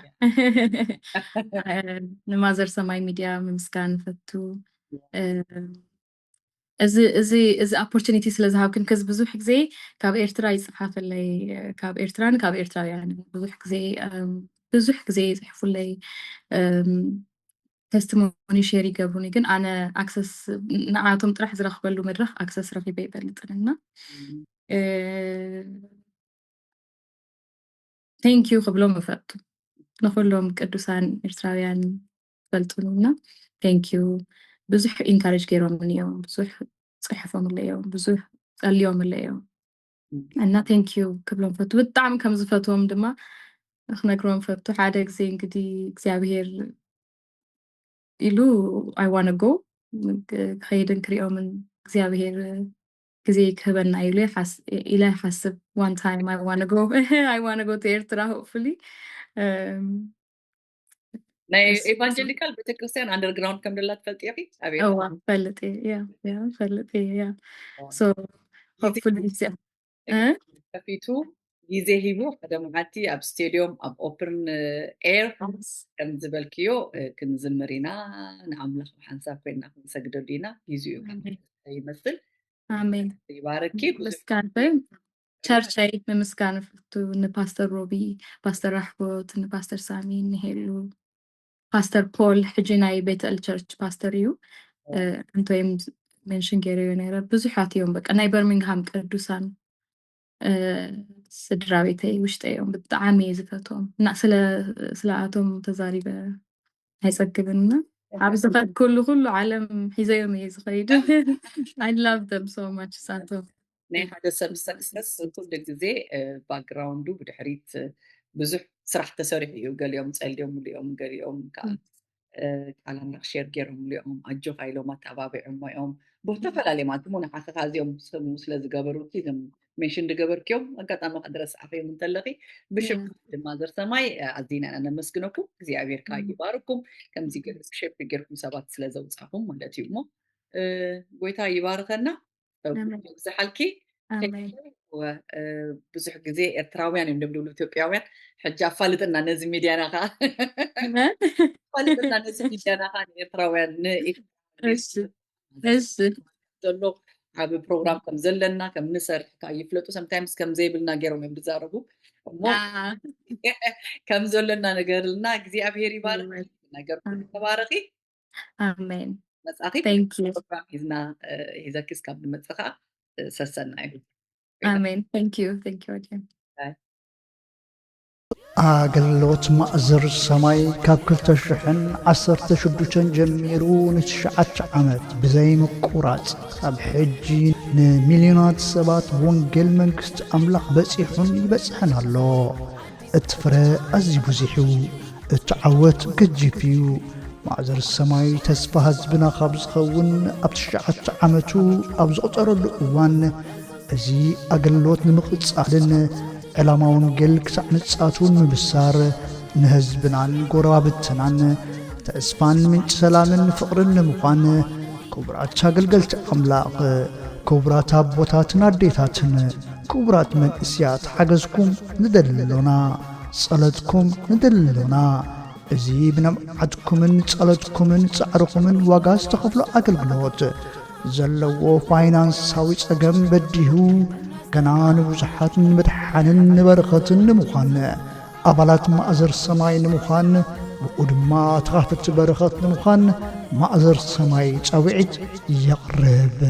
[SPEAKER 1] ንማዘር ሰማይ ሚድያ ምምስጋን ፈቱ እዚ ኦፖርቹኒቲ ስለ ዝሃብክን ከዚ ብዙሕ ግዜ ካብ ኤርትራ ይፅሓፈለይ ካብ ኤርትራን ካብ ኤርትራውያን ብዙሕ ግዜ ይፅሕፉለይ ተስቲሞኒ ሼር ይገብሩኒ ግን ኣነ ኣክሰስ ንዓቶም ጥራሕ ዝረኽበሉ መድረኽ ኣክሰስ ረኺበ ይበልጥንና ቴንክ ዩ ክብሎም ይፈቱ ንኩሎም ቅዱሳን ኤርትራውያን ፈልጡንና ቴንክ ዩ ብዙሕ ኢንካሬጅ ገይሮምን እዮም ብዙሕ ፅሕፎም ኣለዮም ብዙሕ ፀልዮም ኣለዮም እና ቴንክ ዩ ክብሎም ፈቱ ብጣዕሚ ከም ዝፈትዎም ድማ ክነግሮም ፈቱ ሓደ ግዜ እንግዲህ እግዚኣብሔር ኢሉ I want to go ከይድን ክሪኦምን እግዚኣብሔር ግዜ ክህበና ኢሉ ኢለ ሓስብ one time I want to go to ኤርትራ hopefully
[SPEAKER 3] ናይ ኤቫንጀሊካል ቤተክርስትያን አንደርግራውንድ ከም ደላ ትፈልጥ ኢኺ ኣበይ
[SPEAKER 2] فلت يا فلت يا so hopefully
[SPEAKER 3] ከፊቱ ግዜ ሂቡ ቀደምዓቲ ኣብ ስቴድዮም ኣብ ኦፕን ኤር ከም ዝበልክዮ ክንዝምር ኢና ንኣምላኽ ሓንሳብ ኮይና ክንሰግደሉ ኢና ግዜኡ ይመስል
[SPEAKER 2] አሜን
[SPEAKER 3] ይባረኪ
[SPEAKER 2] ምስጋና ቸርቻይ ምስጋና ፍቱ ንፓስተር ሮቢ ፓስተር አሕቦት ንፓስተር ሳሚ ንሄሉ ፓስተር ፖል ሕጂ ናይ ቤተል ቸርች ፓስተር እዩ እንቶም ሜንሽን ገይረዮ ነይረ ብዙሓት እዮም በቃ ናይ በርሚንግሃም ቅዱሳን ስድራ ቤተይ ውሽጠዮም ብጣዕሚ ዝፈትዎም እና ስለኣቶም ተዛሪበ ኣይፀግብና ኣብ ዝፈት ኩሉ ዓለም ሒዘዮም እየ ዝኸይድ I love them so much ሳቶም
[SPEAKER 3] ናይ ሓደ ሰብ ሰክሰስ ኩሉ ግዜ ባክግራውንዱ ብድሕሪት ብዙሕ ስራሕ ተሰሪሑ እዩ ገሊኦም ፀልዮም ሙሉኦም ገሊኦም ከዓ ቃላና ሼር ገይሮም ሙሉኦም ኣጆኻ ኢሎም ኣተባቢዖም ሞኦም ብዝተፈላለየ ማለት ሞ ንዓኸኻ እዚኦም ስለ ዝገበሩ እዞም ሜንሽን ዝገበርክዮም ኣጋጣሚ ክድረስ ዓፈዮም እንተለኺ ብሽም ድማ ዘርሰማይ ኣዚና ነመስግነኩም እግዚኣብሔርካ ይባርኩም ከምዚ ሼፕ ጌርኩም ሰባት ስለ ዘውፃኹም ማለት እዩ ሞ ጎይታ ይባርከና ዝሓልኪ ብዙሕ ግዜ ኤርትራውያን እዮም ደብሉ ኢትዮጵያውያን ሕጂ ኣፋልጥና ነዚ ሚድያና ከዓ ኣፋልጥና ነዚ ሚድያና ከዓ ኤርትራውያን ዘሎ ዓብ ፕሮግራም ከም ዘለና ከም ንሰርሕ ከዓ ይፍለጡ sometimes ከም ዘይብልና ገይሮም እዮም ዝዛረቡ እሞ ከም ዘለና ነገርልና እግዚኣብሔር ይባርክ ነገር ተባረኺ
[SPEAKER 2] አሜን
[SPEAKER 3] መጻኺ
[SPEAKER 2] thank you
[SPEAKER 3] ሂዝና ሂዘክስ ካብ ንመጽኻ ሰሰና እዩ
[SPEAKER 2] አሜን thank you again
[SPEAKER 4] አገልግሎት ማእዘር ሰማይ ካብ 2016 ጀሚሩ ን9 ዓመት ብዘይ ምቁራጽ ካብ ሕጂ ንሚልዮናት ሰባት ወንጌል መንግስቲ ኣምላኽ በፂሑን ይበጽሕን ኣሎ እትፍረ ኣዝዩ ብዙሕ እትዓወት ገጅፍ እዩ ማእዘር ሰማይ ተስፋ ህዝብና ካብ ዝኸውን ኣብ 9 ዓመቱ ኣብ ዝቕጠረሉ እዋን እዚ ኣገልግሎት ንምቕጻልን ዕላማ ወንጌል ክሳዕ ንጻቱን ምብሳር ንህዝብናን ጎረባብትናን ተስፋን ምንጭ ሰላምን ፍቕርን ንምዃን ክቡራት ኣገልገልቲ ኣምላኽ ክቡራት ኣቦታትን ኣዴታትን ክቡራት መንእስያት ሓገዝኩም ንደልሎና ጸለትኩም ንደልሎና እዚ ብነምዓትኩምን ጸለትኩምን ጻዕርኩምን ዋጋ ዝተኸፍሎ ኣገልግሎት ዘለዎ ፋይናንሳዊ ጸገም በዲሁ ገና ንብዙሓት ንመድሓንን ንበረኸትን ንምዃን ኣባላት ማእዘር ሰማይ ንምዃን ብኡ ድማ ተኻፍቲ በረኸት ንምዃን ማእዘር ሰማይ ጸዊዒት የቕርብ